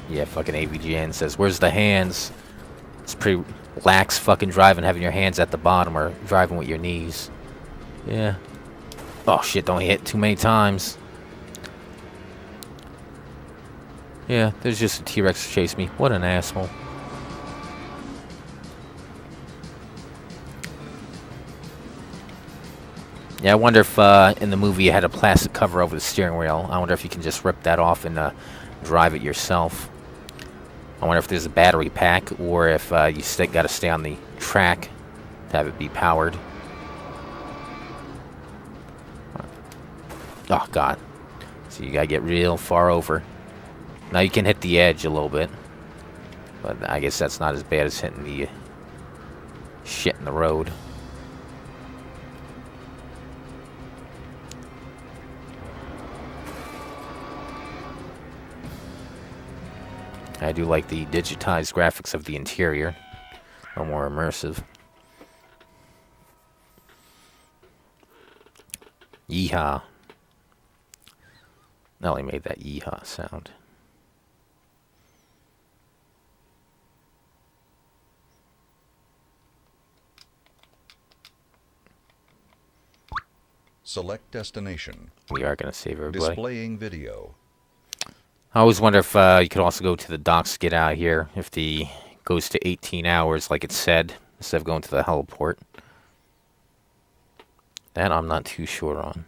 Yeah, fucking AVGN says, where's the hands? It's pretty lax fucking driving, having your hands at the bottom or driving with your knees. Yeah. Oh shit, don't hit too many times. Yeah, there's just a T-Rex chase me. What an asshole. Yeah, I wonder if in the movie you had a plastic cover over the steering wheel. I wonder if you can just rip that off and drive it yourself. I wonder if there's a battery pack or if you got to stay on the track to have it be powered. Oh, God. So you gotta get real far over. Now you can hit the edge a little bit. But I guess that's not as bad as hitting the shit in the road. I do like the digitized graphics of the interior. A little more immersive. Yeehaw. Nelly made that yeehaw sound. Select destination. We are going to save everybody. Displaying video. I always wonder if you could also go to the docks to get out of here. If the goes to 18 hours like it said, instead of going to the heliport. That I'm not too sure on.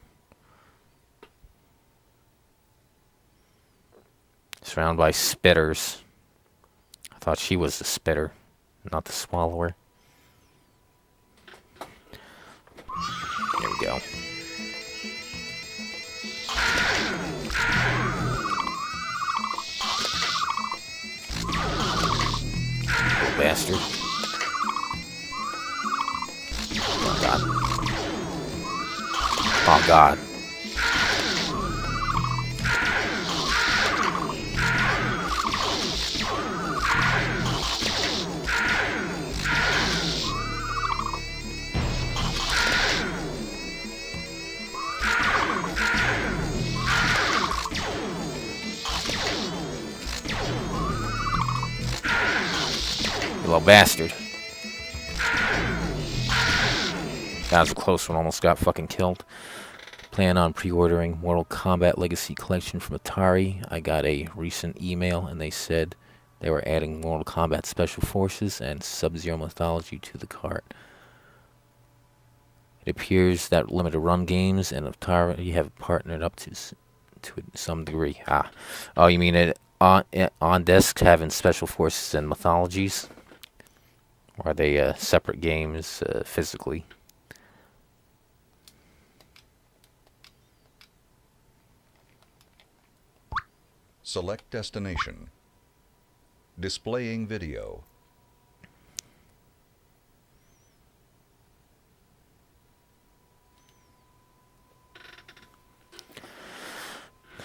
Surrounded by spitters. I thought she was the spitter, not the swallower. There we go. Little bastard. Oh god. Oh god. You little bastard. That was a close one, almost got fucking killed. Plan on pre-ordering Mortal Kombat Legacy Collection from Atari. I got a recent email and they said they were adding Mortal Kombat Special Forces and Sub-Zero Mythology to the cart. It appears that limited run games and Atari have partnered up to some degree. Oh, you mean it on disc having Special Forces and Mythologies? Or are they separate games physically? Select destination. Displaying video. I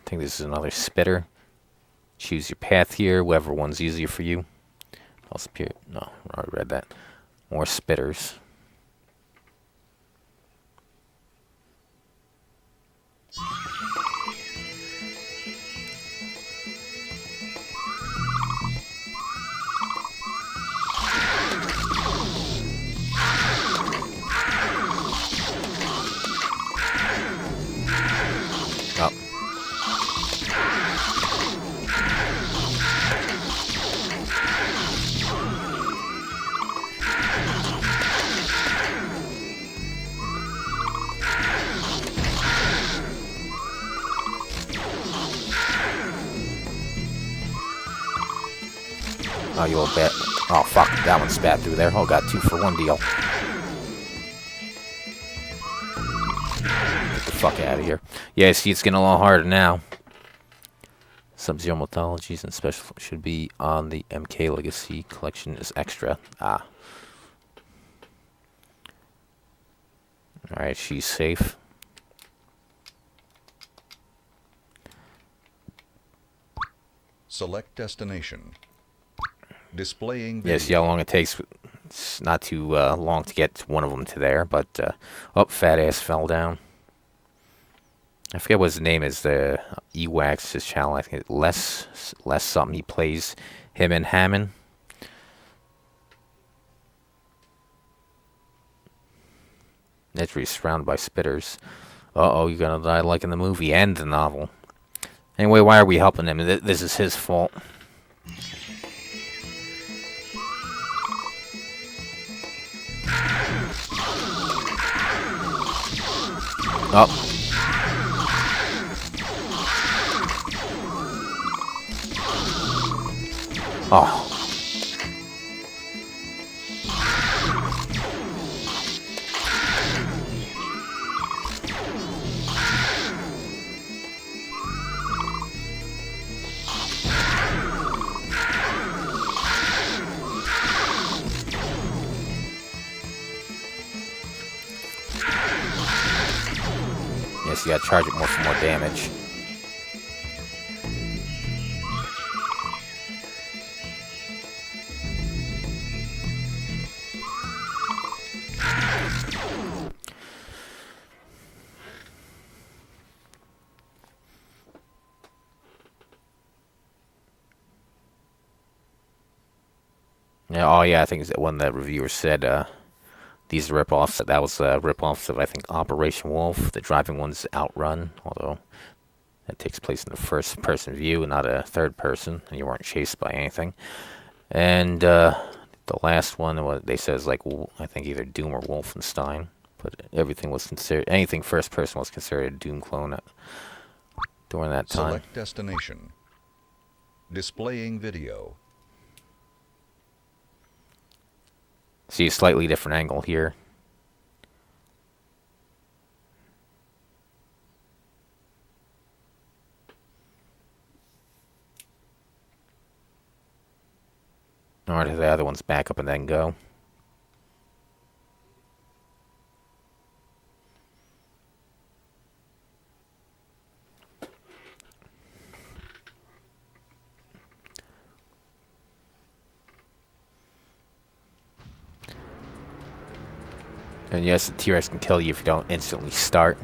think this is another spitter. Choose your path here, whatever one's easier for you. Also appear. No, I already read that. More spitters. Oh. Oh, you little bat. Oh, fuck. That one spat through there. Oh, got 2-for-1 deal. Get the fuck out of here. Yeah, see, it's getting a little harder now. Sub-Zero Mythologies and Special should be on the MK Legacy Collection as extra. Alright, she's safe. Select destination. Displaying video. Yeah, see how long it takes. It's not too long to get one of them to there, but oh, fat ass fell down. I forget what his name is. The ewhac, his channel. I think it's less something. He plays him and Hammond. Literally surrounded by spitters. Uh-oh, you're gonna die like in the movie and the novel. Anyway, why are we helping him? This is his fault. Oh. Oh. Yes, you gotta charge it more for more damage. Yeah, oh yeah, I think it's one that reviewer said these are rip-offs. That was rip-offs of I think Operation Wolf. The driving one's Outrun, although that takes place in the first-person view and not a third person, and you weren't chased by anything. And the last one, what they said is like I think either Doom or Wolfenstein, but everything was considered anything first-person was considered a Doom clone during that time. Select destination. Displaying video. See a slightly different angle here. Or do the other ones back up and then go? And yes, the T-Rex can kill you if you don't instantly start.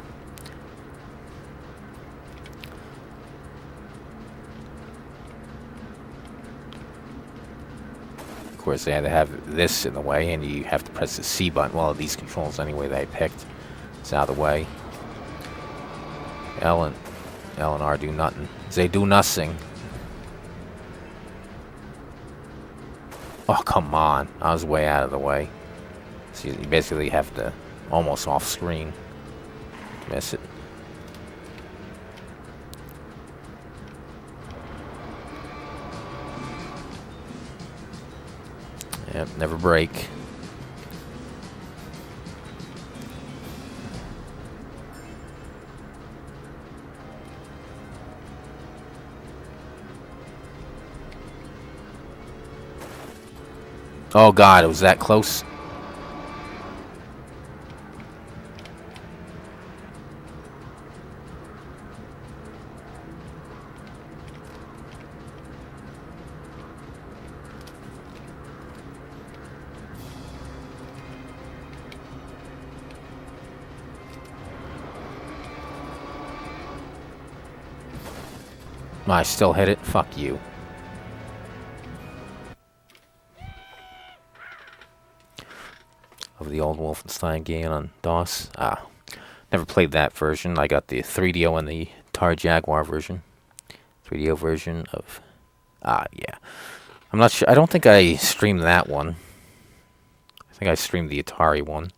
Of course, they had to have this in the way, and you have to press the C button. Well, these controls anyway that I picked. It's out of the way. L and R do nothing. They do nothing. Oh, come on. I was way out of the way. So you basically have to almost off screen miss it. Yep, never break. Oh god, it was that close. I still hit it? Fuck you. Of the old Wolfenstein game on DOS. Never played that version. I got the 3DO and the Tar Jaguar version. 3DO version of... yeah. I'm not sure. I don't think I streamed that one. I think I streamed the Atari one.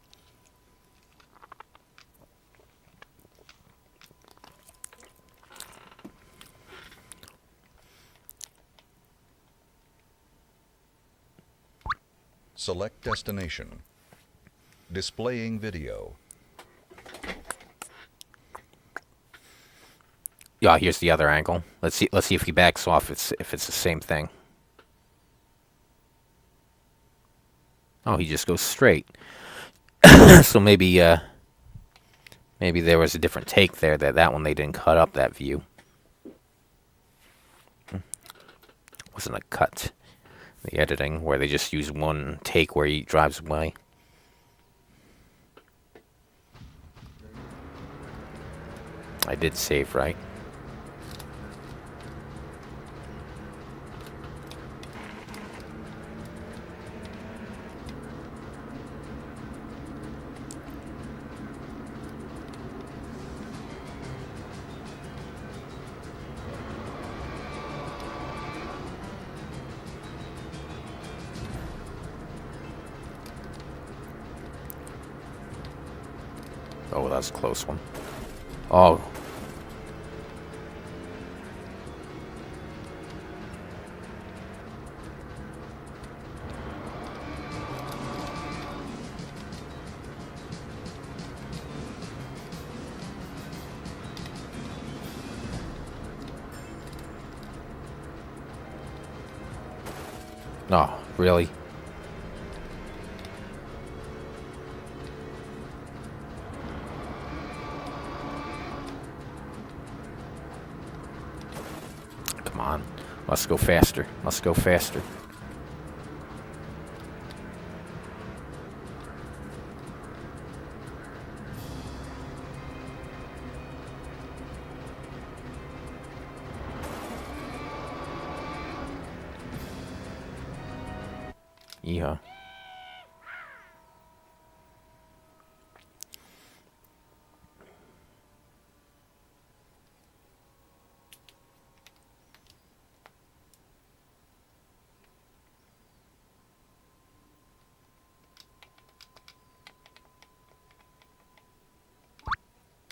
Select destination. Displaying video. Yeah, here's the other angle. Let's see if he backs off if it's the same thing. Oh, he just goes straight. So maybe there was a different take there that one they didn't cut up that view. Wasn't a cut. The editing where they just use one take where he drives away. I did save, right? Oh, that was a close one. Oh. Oh, really? Come on. Must go faster. Must go faster. Yeehaw.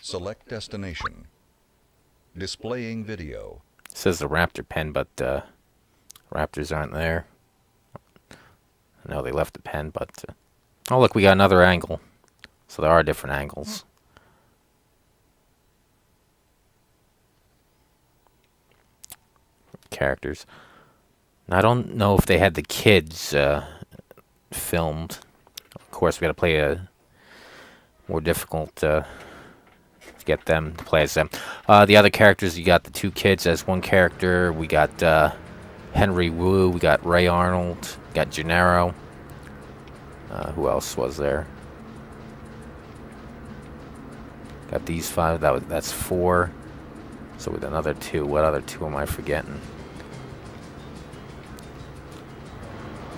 Select destination. Displaying video. It says the raptor pen, but raptors aren't there. I know they left the pen, but... oh, look, we got another angle. So there are different angles. Characters. Now, I don't know if they had the kids filmed. Of course, we got to play a more difficult to get them to play as them. The other characters, you got the two kids as one character. We got Henry Wu. We got Ray Arnold. We got Gennaro. Who else was there? Got these five. That's four. So with another two. What other two am I forgetting?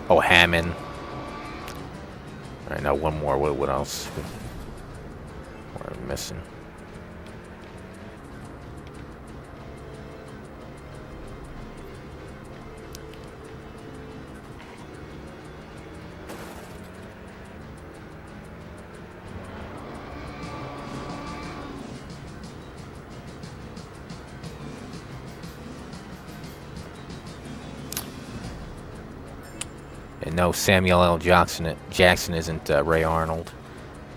Oh, Hammond. All right, now one more. What else? What am I missing? And no, Samuel L. Jackson isn't Ray Arnold.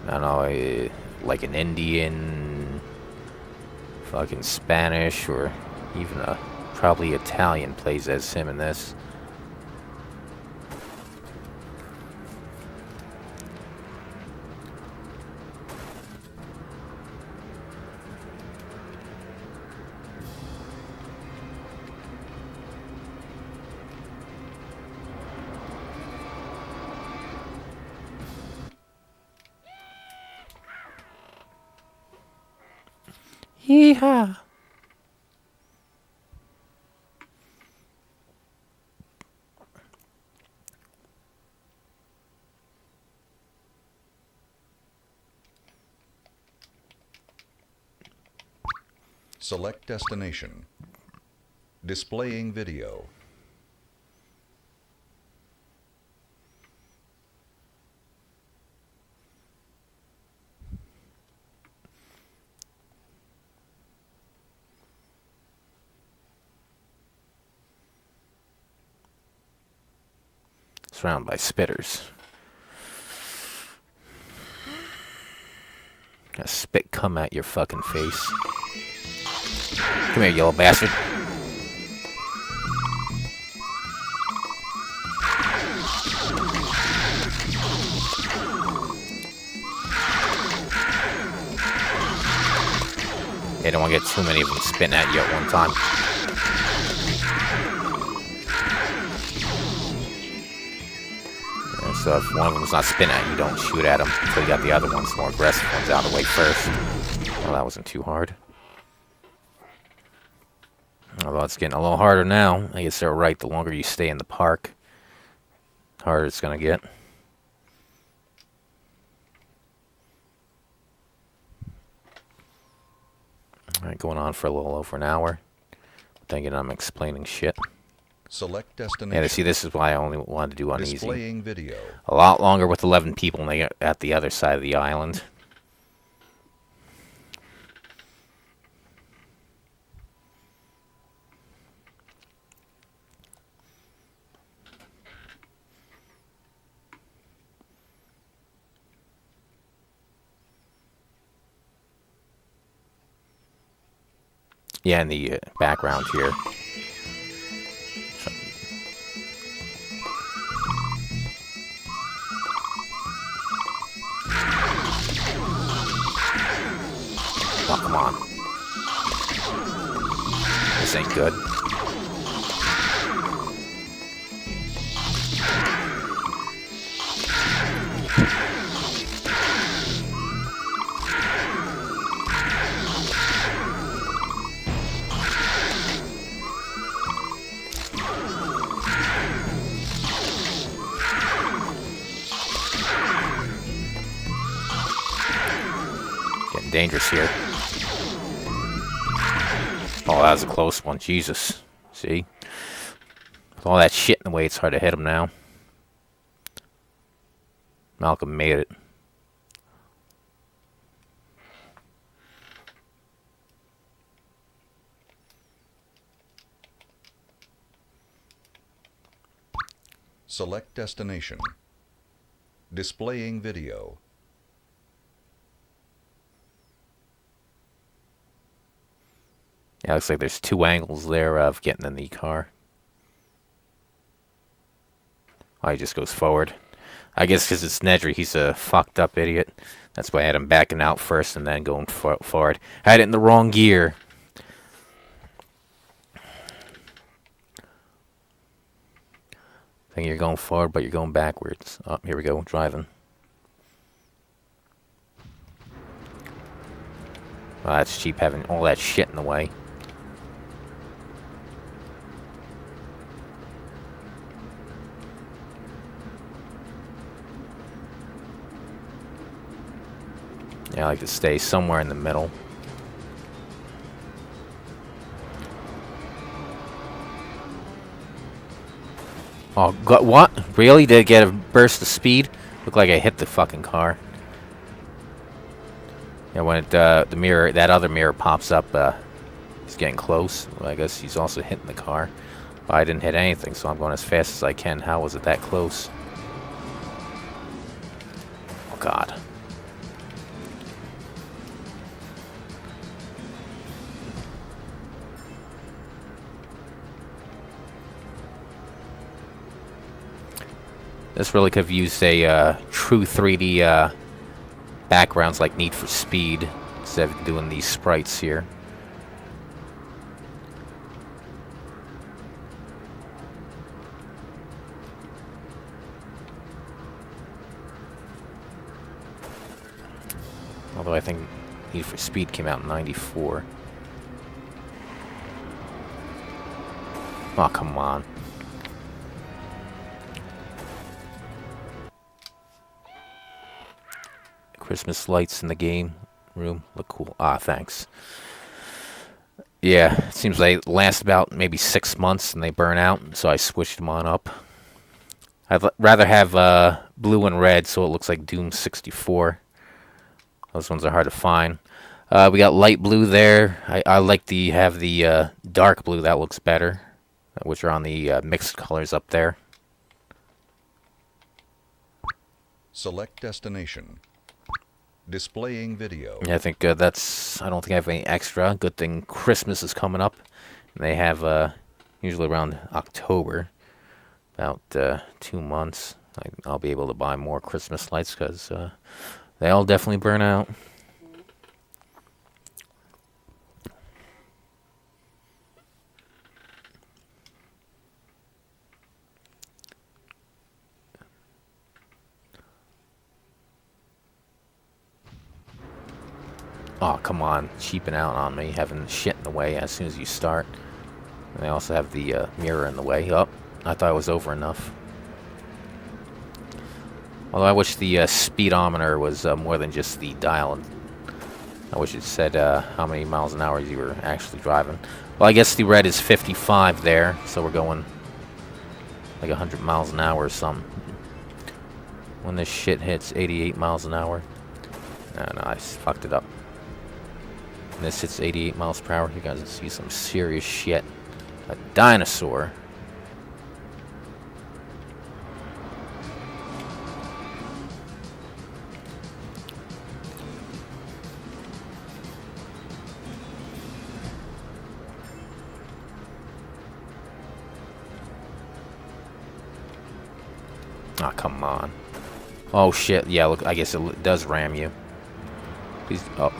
I don't know, like an Indian, fucking Spanish, or even probably Italian plays as him in this. Yeehaw! Select destination. Displaying video. Surrounded by spitters. A spit come at your fucking face. Come here, yellow bastard. Yeah, don't want to get too many of them spitting at you at one time. Yeah, so if one of them's not spitting at you, don't shoot at them until you got the other ones, more aggressive ones, out of the way first. Well, that wasn't too hard. Although it's getting a little harder now. I guess they're right. The longer you stay in the park, the harder it's going to get. Alright, going on for a little over an hour. Thinking I'm explaining shit. Select destination. Yeah, see, this is why I only wanted to do uneasy. Displaying video. A lot longer with 11 people at the other side of the island. Yeah, in the background here. Oh, come on. This ain't good. dangerous here. Oh, that was a close one. Jesus. See? With all that shit in the way, it's hard to hit him now. Malcolm made it. Select destination. Displaying video. Yeah, looks like there's 2 angles there of getting in the car. Oh, he just goes forward. I guess because it's Nedry, he's a fucked up idiot. That's why I had him backing out first and then going forward. I had it in the wrong gear. Think you're going forward, but you're going backwards. Oh, here we go, driving. Oh, that's cheap having all that shit in the way. Yeah, I like to stay somewhere in the middle. Oh, God, what? Really? Did it get a burst of speed? Looked like I hit the fucking car. Yeah, when it, the mirror, that other mirror pops up, he's getting close. Well, I guess he's also hitting the car. But I didn't hit anything, so I'm going as fast as I can. How was it that close? Oh, God. This really could have used a true 3D backgrounds like Need for Speed instead of doing these sprites here. Although I think Need for Speed came out in '94. Oh, come on. Christmas lights in the game room look cool. Ah, thanks. Yeah, it seems they last about maybe 6 months and they burn out, so I switched them on up. I'd rather have blue and red so it looks like Doom 64. Those ones are hard to find. We got light blue there. I like to have the dark blue. That looks better, which are on the mixed colors up there. Select destination. Displaying video. Yeah, I think that's... I don't think I have any extra. Good thing Christmas is coming up. And they have usually around October. About 2 months. I'll be able to buy more Christmas lights because they all definitely burn out. Oh, come on. Cheaping out on me. Having shit in the way as soon as you start. And they also have the mirror in the way. Oh, I thought it was over enough. Although I wish the speedometer was more than just the dial. I wish it said how many miles an hour you were actually driving. Well, I guess the red is 55 there. So we're going like 100 miles an hour or something. When this shit hits 88 miles an hour. No, I fucked it up. And this hits 88 miles per hour. You guys see some serious shit. A dinosaur. Oh, come on. Oh, shit. Yeah, look, I guess it does ram you. Please. Oh.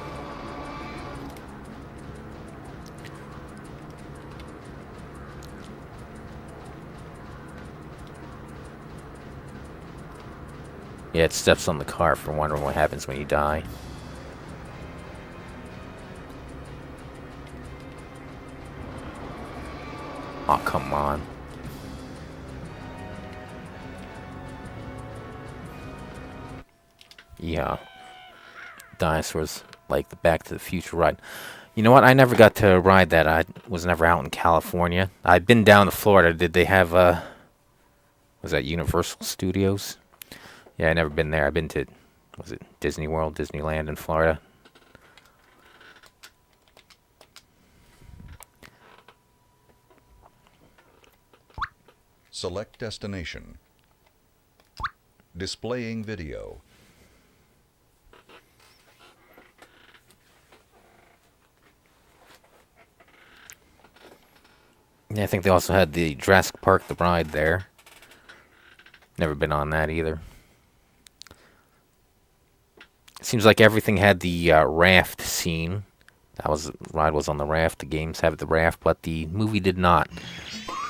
Yeah, it steps on the car for wondering what happens when you die. Oh, come on. Yeah. Dinosaurs like the Back to the Future ride. You know what? I never got to ride that. I was never out in California. I've been down to Florida. Did they have was that Universal Studios? Yeah, I never been there. I've been to, was it Disney World, Disneyland in Florida? Select destination. Displaying video. Yeah, I think they also had the Jurassic Park, the ride there. Never been on that either. Seems like everything had the raft scene. That was ride was on the raft. The games have the raft, but the movie did not.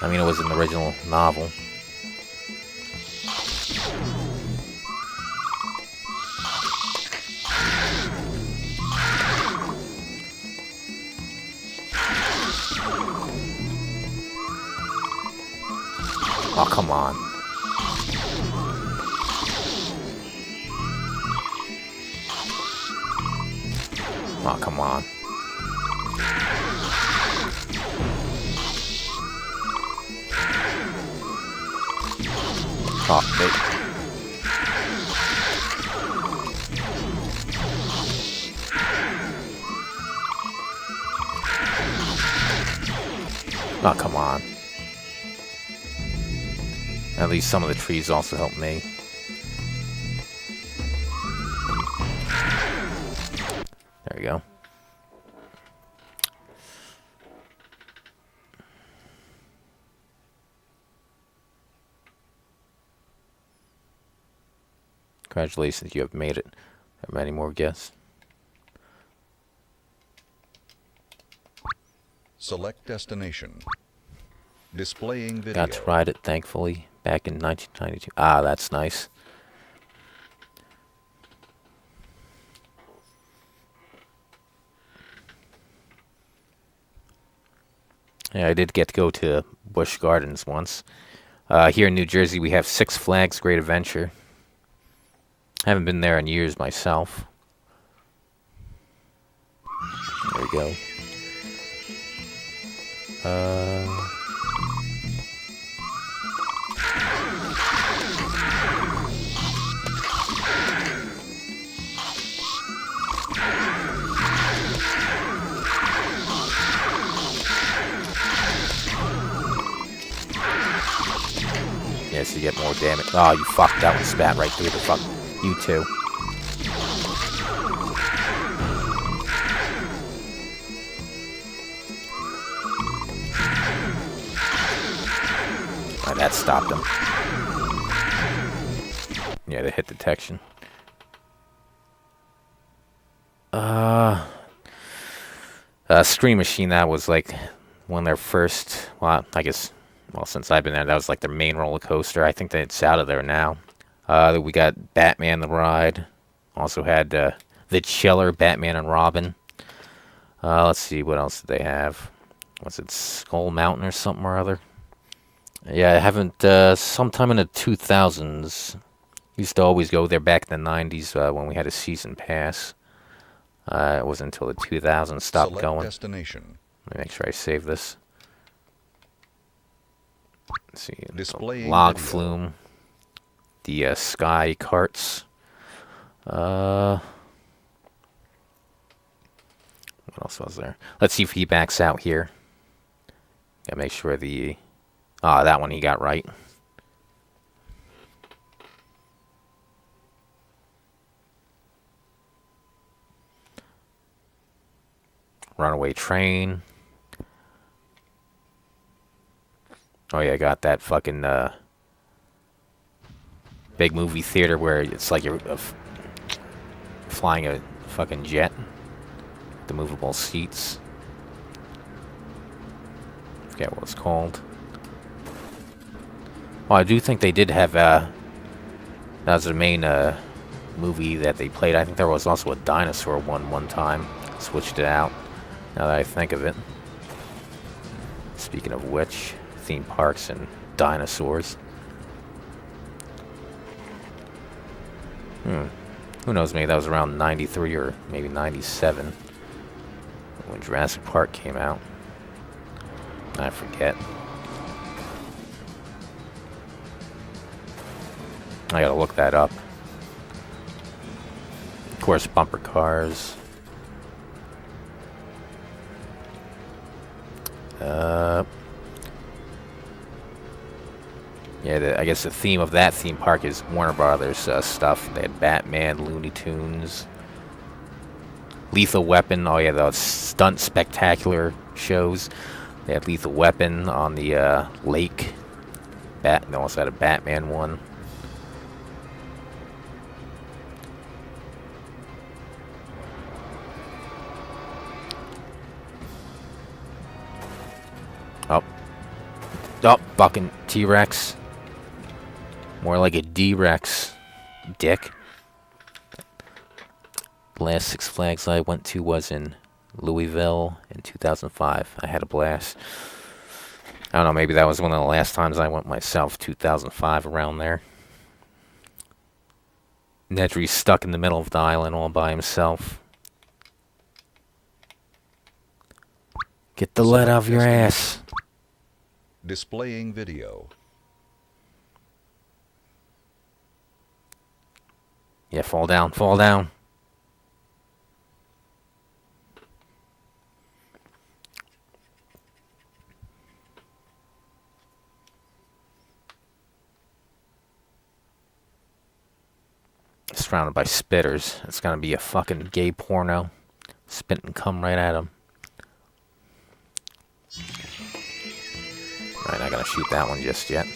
I mean, it was an original novel. Oh, come on. Oh, come on. Oh, oh, come on. At least some of the trees also help me. There we go. Congratulations, you have made it. Have many more guests. Select destination. Displaying video. Got to ride it, thankfully, back in 1992. Ah, that's nice. Yeah, I did get to go to Busch Gardens once. Here in New Jersey, we have Six Flags Great Adventure. Haven't been there in years myself. There we go. Yes, you get more damage. Oh, you fucked. That one spat right through the fuck. You too. Oh, that stopped him. Yeah, the hit detection. Scream Machine, that was like one of their first, well, I guess, well, since I've been there, that was like their main roller coaster. I think that it's out of there now. We got Batman the Ride. Also had the Chiller, Batman and Robin. Let's see, what else did they have? Was it Skull Mountain or something or other? Yeah, I haven't, sometime in the 2000s. Used to always go there back in the 90s when we had a season pass. It wasn't until the 2000s stopped Select going. destination. Let me make sure I save this. Let's see. Displaying Log video. Flume. The Sky Carts. What else was there? Let's see if he backs out here. Gotta make sure the... Ah, that one he got right. Runaway Train. Oh yeah, I got that fucking big movie theater where it's like you're flying a fucking jet. The movable seats. Forget what it's called. Oh, I do think they did have that was the main movie that they played. I think there was also a dinosaur one time. Switched it out. Now that I think of it. Speaking of which, theme parks and dinosaurs. Who knows, maybe that was around 93 or maybe 97 when Jurassic Park came out. I forget. I gotta look that up. Of course, bumper cars. Yeah, I guess the theme of that theme park is Warner Brothers stuff. They had Batman, Looney Tunes, Lethal Weapon. Oh yeah, the stunt spectacular shows. They had Lethal Weapon on the lake. They also had a Batman one. Oh, fucking T-Rex. More like a D-Rex, dick. The last Six Flags I went to was in Louisville in 2005. I had a blast. I don't know, maybe that was one of the last times I went myself, 2005, around there. Nedry's stuck in the middle of the island all by himself. Get the lead out of your ass. Displaying video. Yeah, fall down, fall down. Surrounded by spitters. It's gonna be a fucking gay porno. Spit and come right at him. Alright, not gonna shoot that one just yet.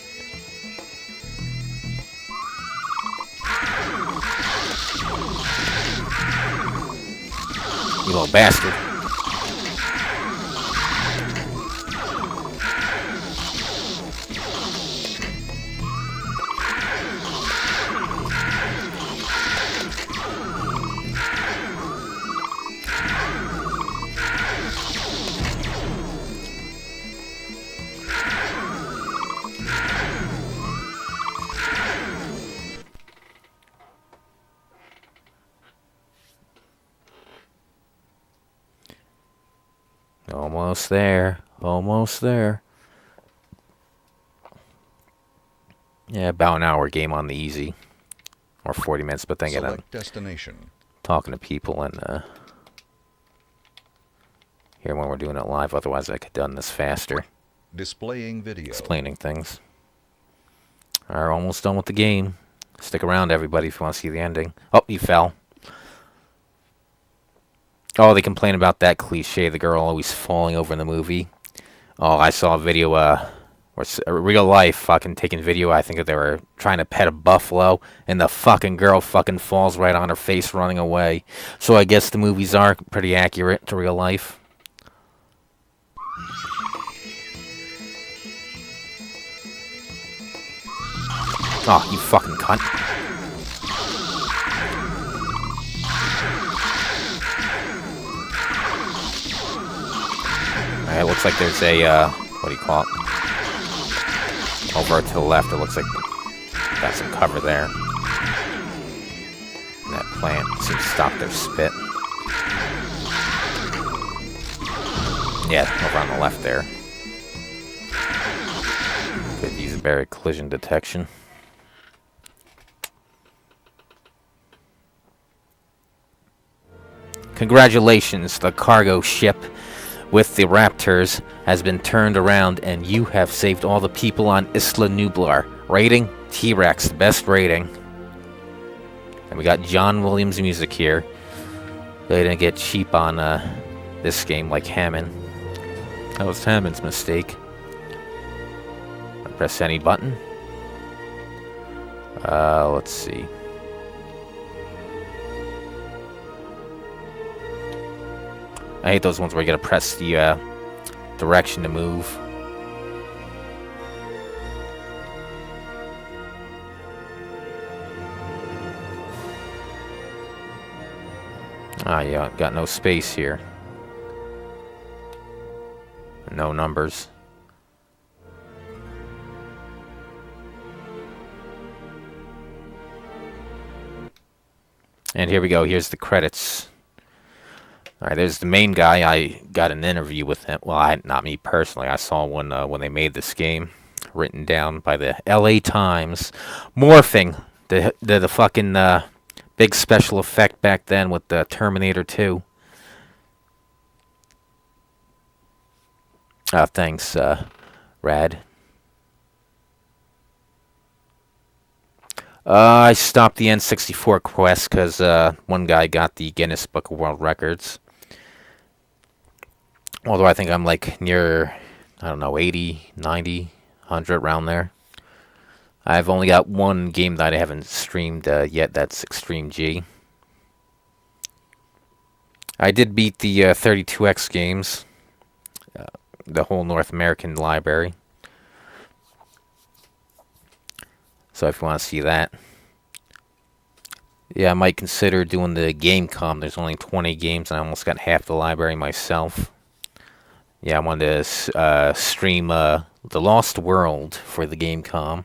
You little bastard. Almost there. Almost there. Yeah, about an hour game on the easy. Or 40 minutes, but then again, I'm destination. talking to people and here when we're doing it live. Otherwise, I could have done this faster. Displaying video. Explaining things. Alright, almost done with the game. Stick around, everybody, if you want to see the ending. Oh, he fell. Oh, they complain about that cliche, the girl always falling over in the movie. Oh, I saw a video, or real life fucking taking video. I think that they were trying to pet a buffalo, and the fucking girl fucking falls right on her face running away. So I guess the movies are pretty accurate to real life. Oh, you fucking cunt. It looks like there's a, what do you call it? Over to the left, it looks like got some cover there. And that plant seems to stop their spit. Yeah, over on the left there. Could use a better collision detection. Congratulations, the cargo ship with the Raptors has been turned around and you have saved all the people on Isla Nublar. Rating? T-Rex, best rating. And we got John Williams music here. They didn't get cheap on this game like Hammond. That was Hammond's mistake. I press any button. Let's see. I hate those ones where you gotta press the direction to move. Ah, yeah, got no space here. No numbers. And here we go. Here's the credits. All right, there's the main guy. I got an interview with him. Well, not me personally. I saw one when they made this game, written down by the L.A. Times. Morphing, the fucking big special effect back then with the Terminator 2. Thanks, Rad. I stopped the N64 quest because one guy got the Guinness Book of World Records. Although I think I'm like near, I don't know, 80, 90, 100, around there. I've only got one game that I haven't streamed yet, that's Extreme G. I did beat the 32X games, the whole North American library. So if you want to see that. Yeah, I might consider doing the GameCom. There's only 20 games, and I almost got half the library myself. Yeah, I wanted to stream The Lost World for the GameCom.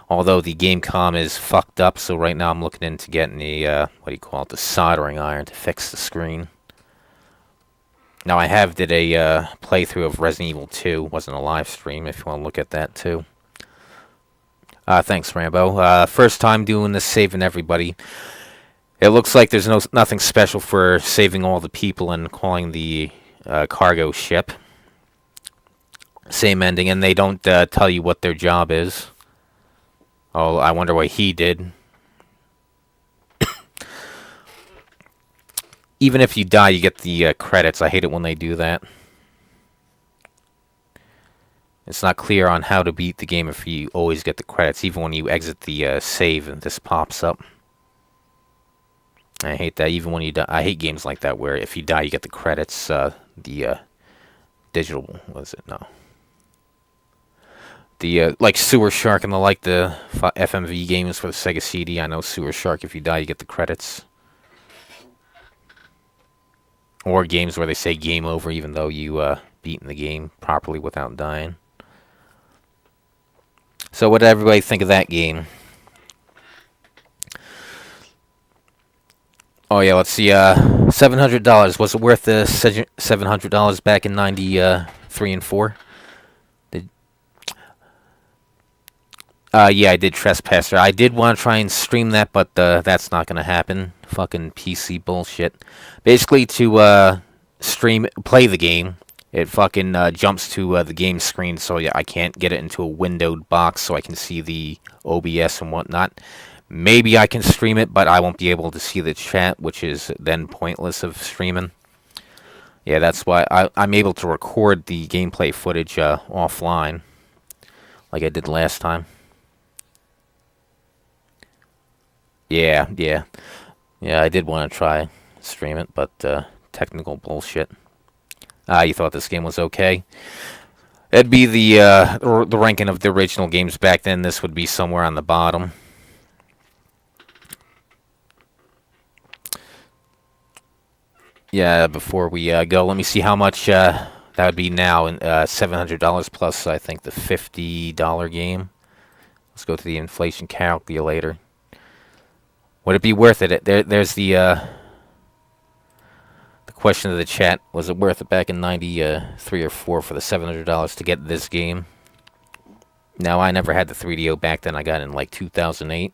Although the GameCom is fucked up, so right now I'm looking into getting the, the soldering iron to fix the screen. Now, I have did a playthrough of Resident Evil 2. Wasn't a live stream, if you want to look at that, too. Thanks, Rambo. First time doing this, saving everybody. It looks like there's nothing special for saving all the people and calling the cargo ship. Same ending, and they don't tell you what their job is. Oh, I wonder what he did. Even if you die, you get the credits. I hate it when they do that. It's not clear on how to beat the game if you always get the credits, even when you exit the save and this pops up. I hate that. Even when you die, I hate games like that where if you die, you get the credits. The digital, what is it? No. The like Sewer Shark and the FMV games for the Sega CD. I know Sewer Shark. If you die, you get the credits. Or games where they say game over, even though you beaten the game properly without dying. So what did everybody think of that game? Oh yeah, let's see. $700. Was it worth the $700 back in '93 and '4? Yeah, I did Trespasser. I did want to try and stream that, but that's not gonna happen. Fucking PC bullshit. Basically, to play the game, it fucking jumps to the game screen, so yeah, I can't get it into a windowed box so I can see the OBS and whatnot. Maybe I can stream it, but I won't be able to see the chat, which is then pointless of streaming. Yeah, that's why I'm able to record the gameplay footage offline, like I did last time. Yeah, I did want to try stream it, but technical bullshit. You thought this game was okay? It'd be the ranking of the original games back then. This would be somewhere on the bottom. Yeah, before we go, let me see how much that would be now. $700 plus, I think, the $50 game. Let's go to the inflation calculator. Would it be worth it? There's the question of the chat. Was it worth it back in '93 or '4 for the $700 to get this game? Now, I never had the 3DO back then. I got it in like 2008.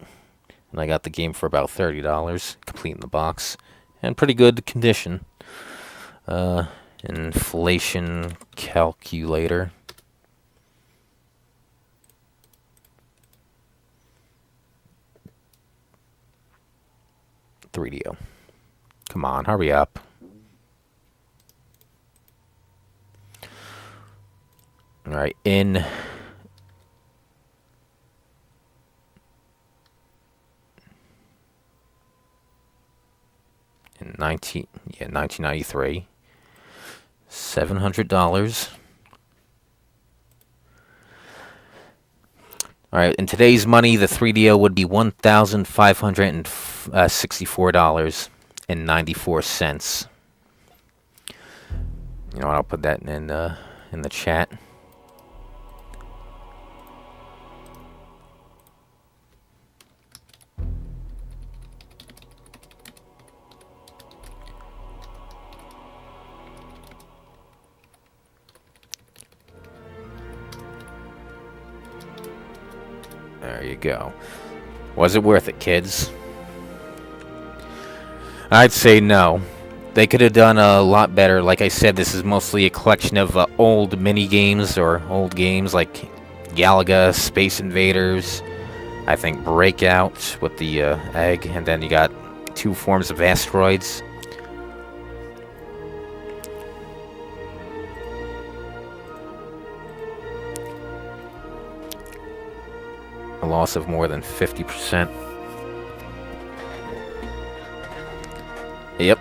And I got the game for about $30, complete in the box. And pretty good condition. Inflation calculator. .3DO. Come on, hurry up. Alright, in 1993, $700. All right, in today's money, the 3DO would be $1,564.94. You know what? I'll put that in the chat. There you go. Was it worth it, kids? I'd say no. They could have done a lot better. Like I said, this is mostly a collection of old mini-games or old games like Galaga, Space Invaders, I think Breakout with the egg, and then you got 2 forms of asteroids. A loss of more than 50%. Yep.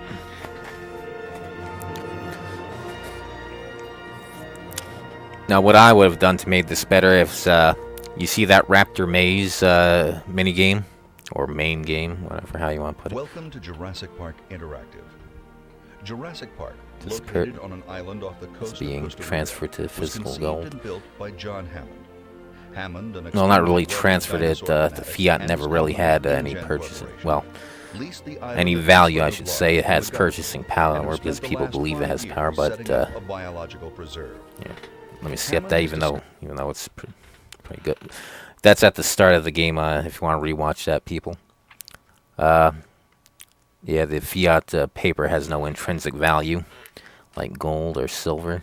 Now, what I would have done to make this better is, you see that Raptor Maze minigame? Or main game, whatever how you want to put it. Welcome to Jurassic Park Interactive. Jurassic Park, This located on an island off the coast being of Costa Rica, transferred to was physical conceived gold. and built by John Hammond. Hammond, an No, not really extremely transferred it. well-designed The dinosaur fiat and never his really had company, any InGen purchasing. Corporation, Well, leased the island any of value, I East should River say. It Bluff has to the government, purchasing and power have because spent the people last believe it 5 has years power, but setting up a biological preserve. yeah. Let me skip that, even though it's pretty good. That's at the start of the game. If you want to rewatch that, people. Yeah, the fiat paper has no intrinsic value, like gold or silver.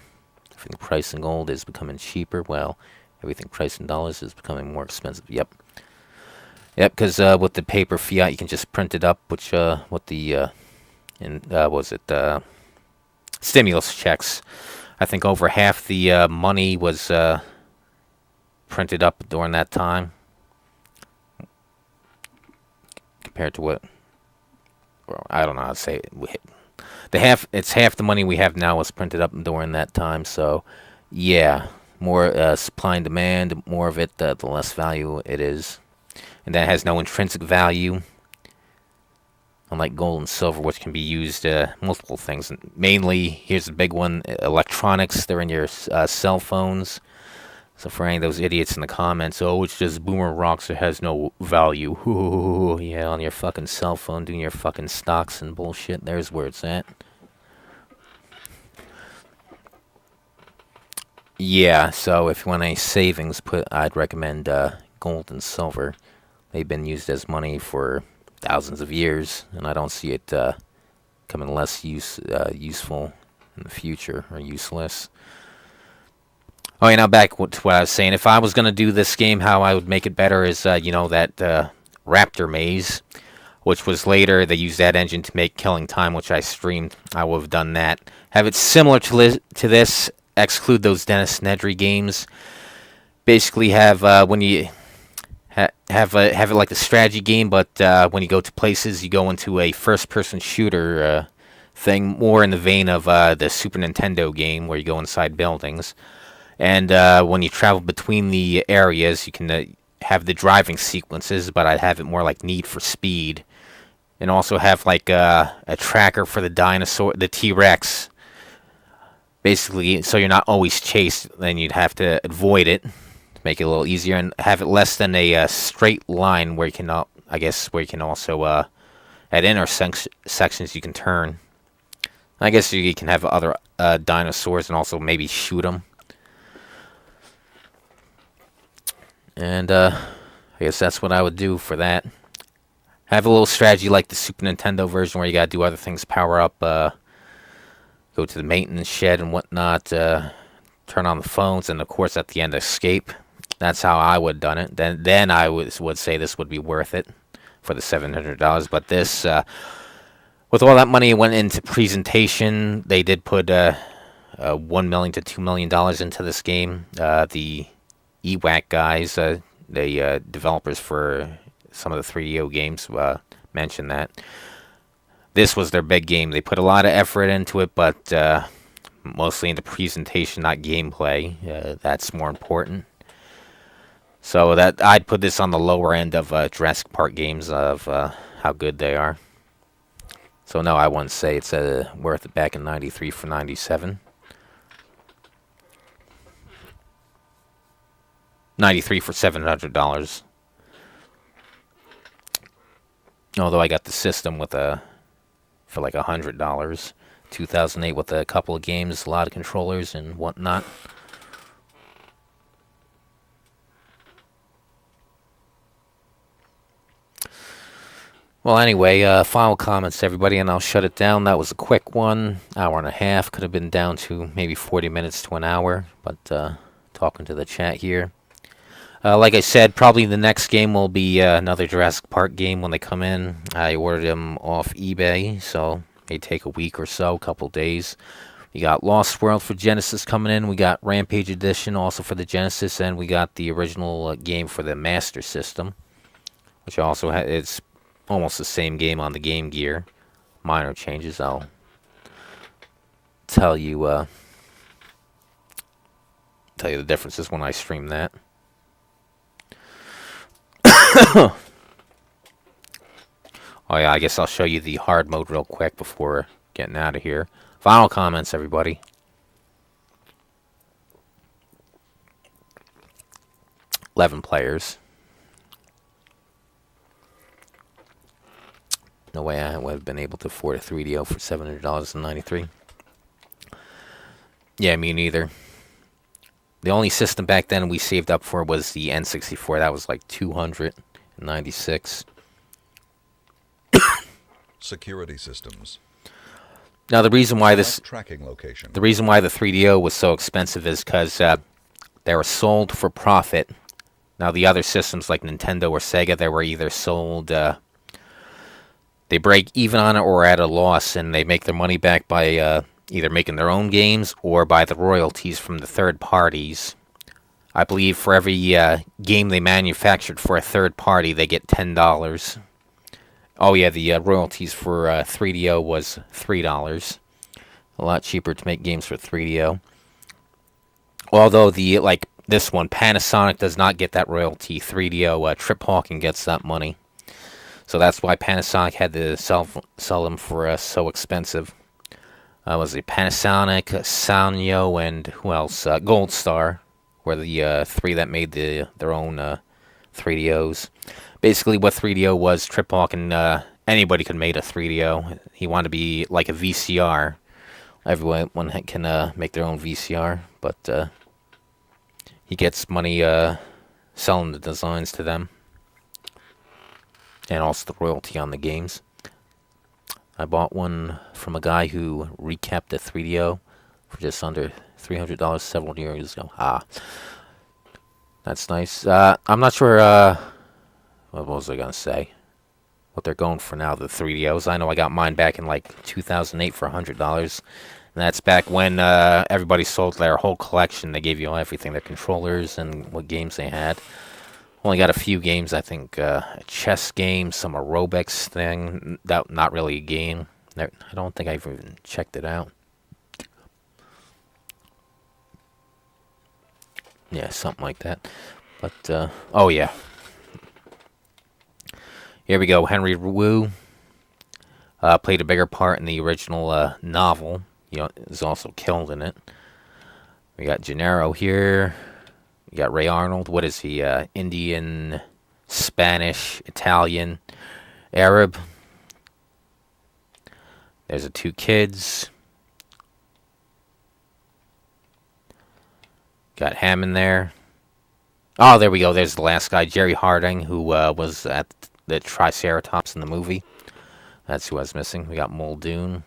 Everything priced in gold is becoming cheaper. Well, everything priced in dollars is becoming more expensive. Yep. Yep, because with the paper fiat, you can just print it up, which, with the, stimulus checks. I think over half the money was printed up during that time. Compared to what, well, I don't know how to say it. It's half the money we have now was printed up during that time. So, yeah, more supply and demand, more of it, the less value it is. And that has no intrinsic value, unlike gold and silver, which can be used multiple things. Mainly, here's the big one: electronics. They're in your cell phones. So for any of those idiots in the comments, oh, it's just boomer rocks, it has no value. Ooh, yeah, on your fucking cell phone, doing your fucking stocks and bullshit. There's where it's at. Yeah, so if you want any savings, I'd recommend gold and silver. They've been used as money for thousands of years, and I don't see it becoming less useful in the future, or useless. Oh, yeah, now back to what I was saying. If I was going to do this game, how I would make it better is, that Raptor Maze, which was later, they used that engine to make Killing Time, which I streamed. I would have done that. Have it similar to this, exclude those Dennis Nedry games. Basically have, when you have it like the strategy game, but when you go to places, you go into a first-person shooter thing, more in the vein of the Super Nintendo game, where you go inside buildings. And when you travel between the areas, you can have the driving sequences, but I'd have it more like Need for Speed. And also have like a tracker for the dinosaur, the T-Rex. Basically, so you're not always chased, then you'd have to avoid it to make it a little easier. And have it less than a straight line where you can, where you can also, at intersections, you can turn. I guess you can have other dinosaurs and also maybe shoot them. And I guess that's what I would do for that. Have a little strategy like the Super Nintendo version where you gotta do other things, power up, go to the maintenance shed and whatnot, turn on the phones, and of course at the end escape. That's how I would have done it. Then I would say this would be worth it for the $700. But this, with all that money went into presentation, they did put $1 million to $2 million into this game. The ewhac guys, the developers for some of the 3DO games, mentioned that this was their big game. They put a lot of effort into it, but mostly into presentation, not gameplay. That's more important. So that I'd put this on the lower end of Jurassic Park games of how good they are. So no, I wouldn't say it's worth it back in '93 for $97. 93 for $700. Although I got the system with for like $100. 2008 with a couple of games, a lot of controllers and whatnot. Well, anyway, final comments, everybody, and I'll shut it down. That was a quick one, hour and a half. Could have been down to maybe 40 minutes to an hour, but talking to the chat here. Like I said, probably the next game will be another Jurassic Park game when they come in. I ordered them off eBay, so it may take a week or so, a couple days. We got Lost World for Genesis coming in. We got Rampage Edition also for the Genesis, and we got the original game for the Master System, which also it's almost the same game on the Game Gear. Minor changes. I'll tell you the differences when I stream that. Oh yeah, I guess I'll show you the hard mode real quick before getting out of here. Final comments, everybody. $11 players. No way I would have been able to afford a 3DO for $700.93. Yeah, me neither. The only system back then we saved up for was the N64. That was like $296. Security systems. Now the reason why Tracking location. the reason why the 3DO was so expensive is because they were sold for profit. Now the other systems like Nintendo or Sega, they were either sold, they break even on it or at a loss, and they make their money back by either making their own games or by the royalties from the third parties. I believe for every game they manufactured for a third party, they get $10. Oh yeah, the royalties for 3DO was $3. A lot cheaper to make games for 3DO. Although like this one, Panasonic does not get that royalty. 3DO, Trip Hawking gets that money. So that's why Panasonic had to sell them for so expensive. Was it Panasonic, Sanyo, and who else? Gold Star were the three that made their own 3DOs. Basically, what 3DO was, Trip Hawking, anybody could make a 3DO. He wanted to be like a VCR. Everyone can make their own VCR, but he gets money selling the designs to them. And also the royalty on the games. I bought one from a guy who recapped a 3DO for just under $300 several years ago. That's nice. I'm not sure, what was I going to say? What they're going for now, the 3DOs. I know I got mine back in like 2008 for $100. And that's back when everybody sold their whole collection. They gave you everything, their controllers and what games they had. Only got a few games, I think, a chess game, some aerobics thing. That not really a game. I don't think I've even checked it out. Yeah, something like that. But, oh yeah. Here we go. Henry Wu played a bigger part in the original novel. He is also killed in it. We got Gennaro here. You got Ray Arnold. What is he? Indian, Spanish, Italian, Arab. There's the two kids. Got Hammond there. Oh, there we go. There's the last guy, Jerry Harding, who was at the Triceratops in the movie. That's who I was missing. We got Muldoon.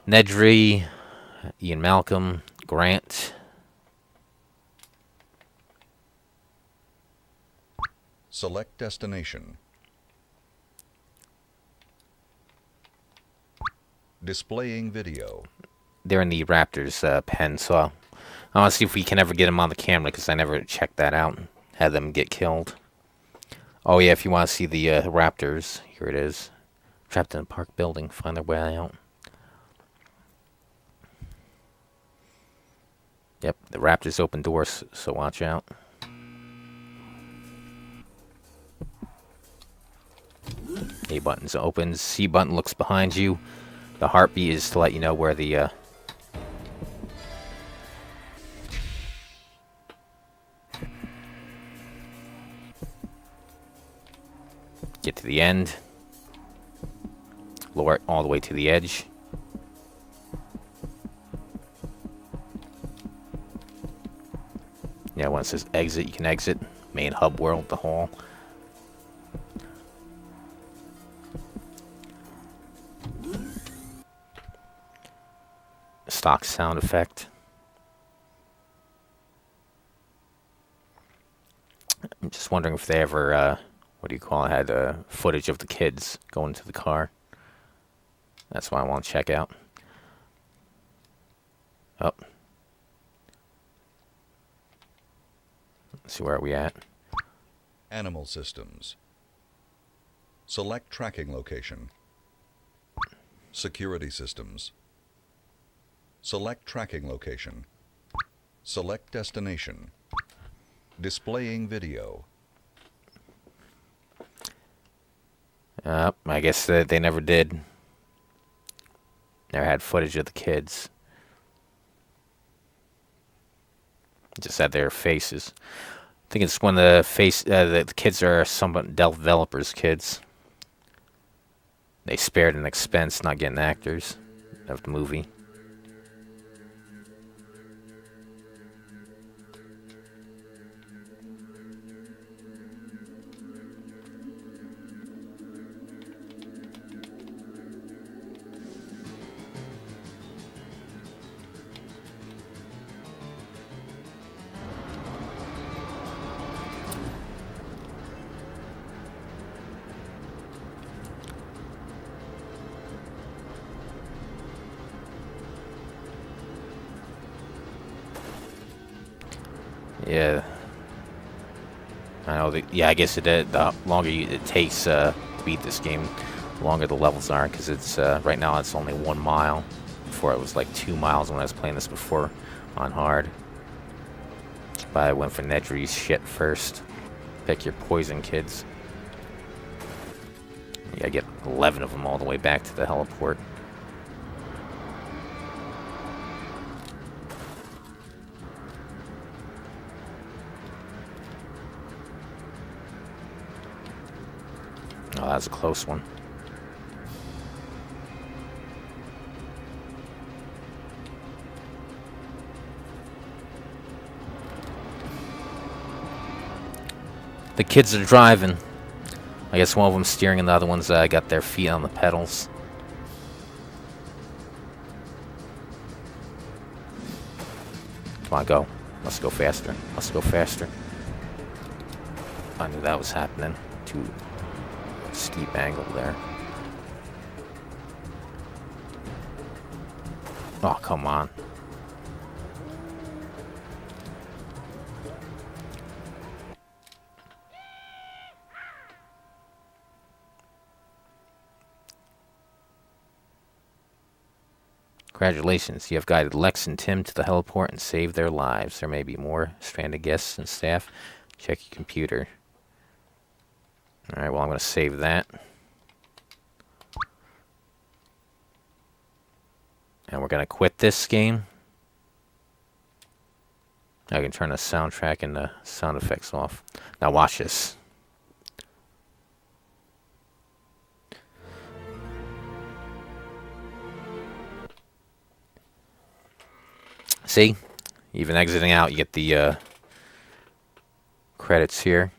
Nedry, Ian Malcolm, Grant. Select destination. Displaying video. They're in the Raptors pen, so I want to see if we can ever get them on the camera, because I never checked that out and had them get killed. Oh yeah, if you want to see the Raptors, here it is. Trapped in a park building, find their way out. Yep, the Raptors open doors, so watch out. A button's open. C button looks behind you. The heartbeat is to let you know where the get to the end. Lower it all the way to the edge. Yeah, when it says exit, you can exit. Main hub world, the hall. stock sound effect. I'm just wondering if they ever, had footage of the kids going to the car. That's what I want to check out. Oh. Let's see, where are we at? Animal systems. Select tracking location. Security systems. Select tracking location. Select destination. Displaying video. I guess they never did. Never had footage of the kids. Just had their faces. I think it's when the kids are somewhat developers' kids. They spared an expense not getting actors of the movie. Yeah. I know. I guess the longer it takes to beat this game, the longer the levels are. Because it's right now it's only 1 mile. Before it was like 2 miles when I was playing this before on hard. But I went for Nedry's shit first. Pick your poison, kids. Yeah, I get 11 of them all the way back to the heliport. Oh, that was a close one. The kids are driving. I guess one of them's steering and the other one's got their feet on the pedals. Come on, go. Let's go faster. Let's go faster. I knew that was happening. Too steep angle there. Oh, come on. Congratulations, you have guided Lex and Tim to the heliport and saved their lives. There may be more stranded guests and staff. Check your computer. Alright, well, I'm going to save that. And we're going to quit this game. I can turn the soundtrack and the sound effects off. Now watch this. See? Even exiting out, you get the credits here.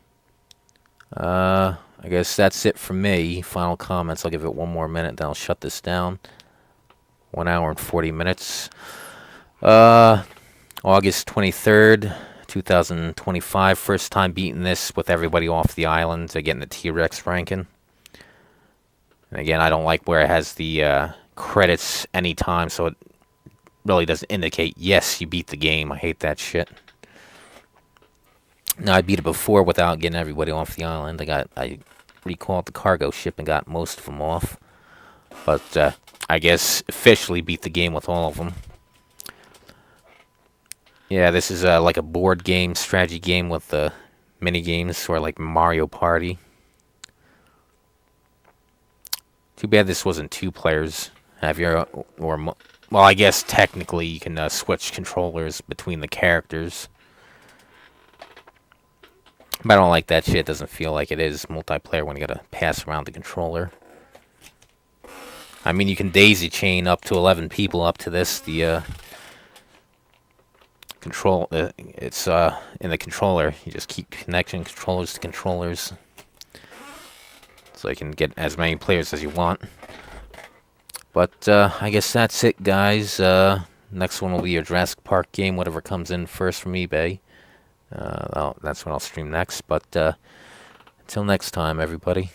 I guess that's it for me. Final comments. I'll give it 1 more minute, then I'll shut this down. 1 hour and 40 minutes. August 23rd, 2025. First time beating this with everybody off the island to getting the T-Rex ranking. And again, I don't like where it has the credits anytime, so it really doesn't indicate, yes, you beat the game. I hate that shit. Now, I beat it before without getting everybody off the island. I recalled the cargo ship and got most of them off. But I guess officially beat the game with all of them. Yeah, this is like a board game, strategy game with the mini games, sort of like Mario Party. Too bad this wasn't 2 players. Well, I guess technically you can switch controllers between the characters. But I don't like that shit. It doesn't feel like it is multiplayer when you gotta pass around the controller. I mean, you can daisy chain up to 11 people up to this. The control, it's in the controller. You just keep connecting controllers to controllers, so you can get as many players as you want. But I guess that's it, guys. Next one will be a Jurassic Park game, whatever comes in first from eBay. That's when I'll stream next. But until next time, everybody.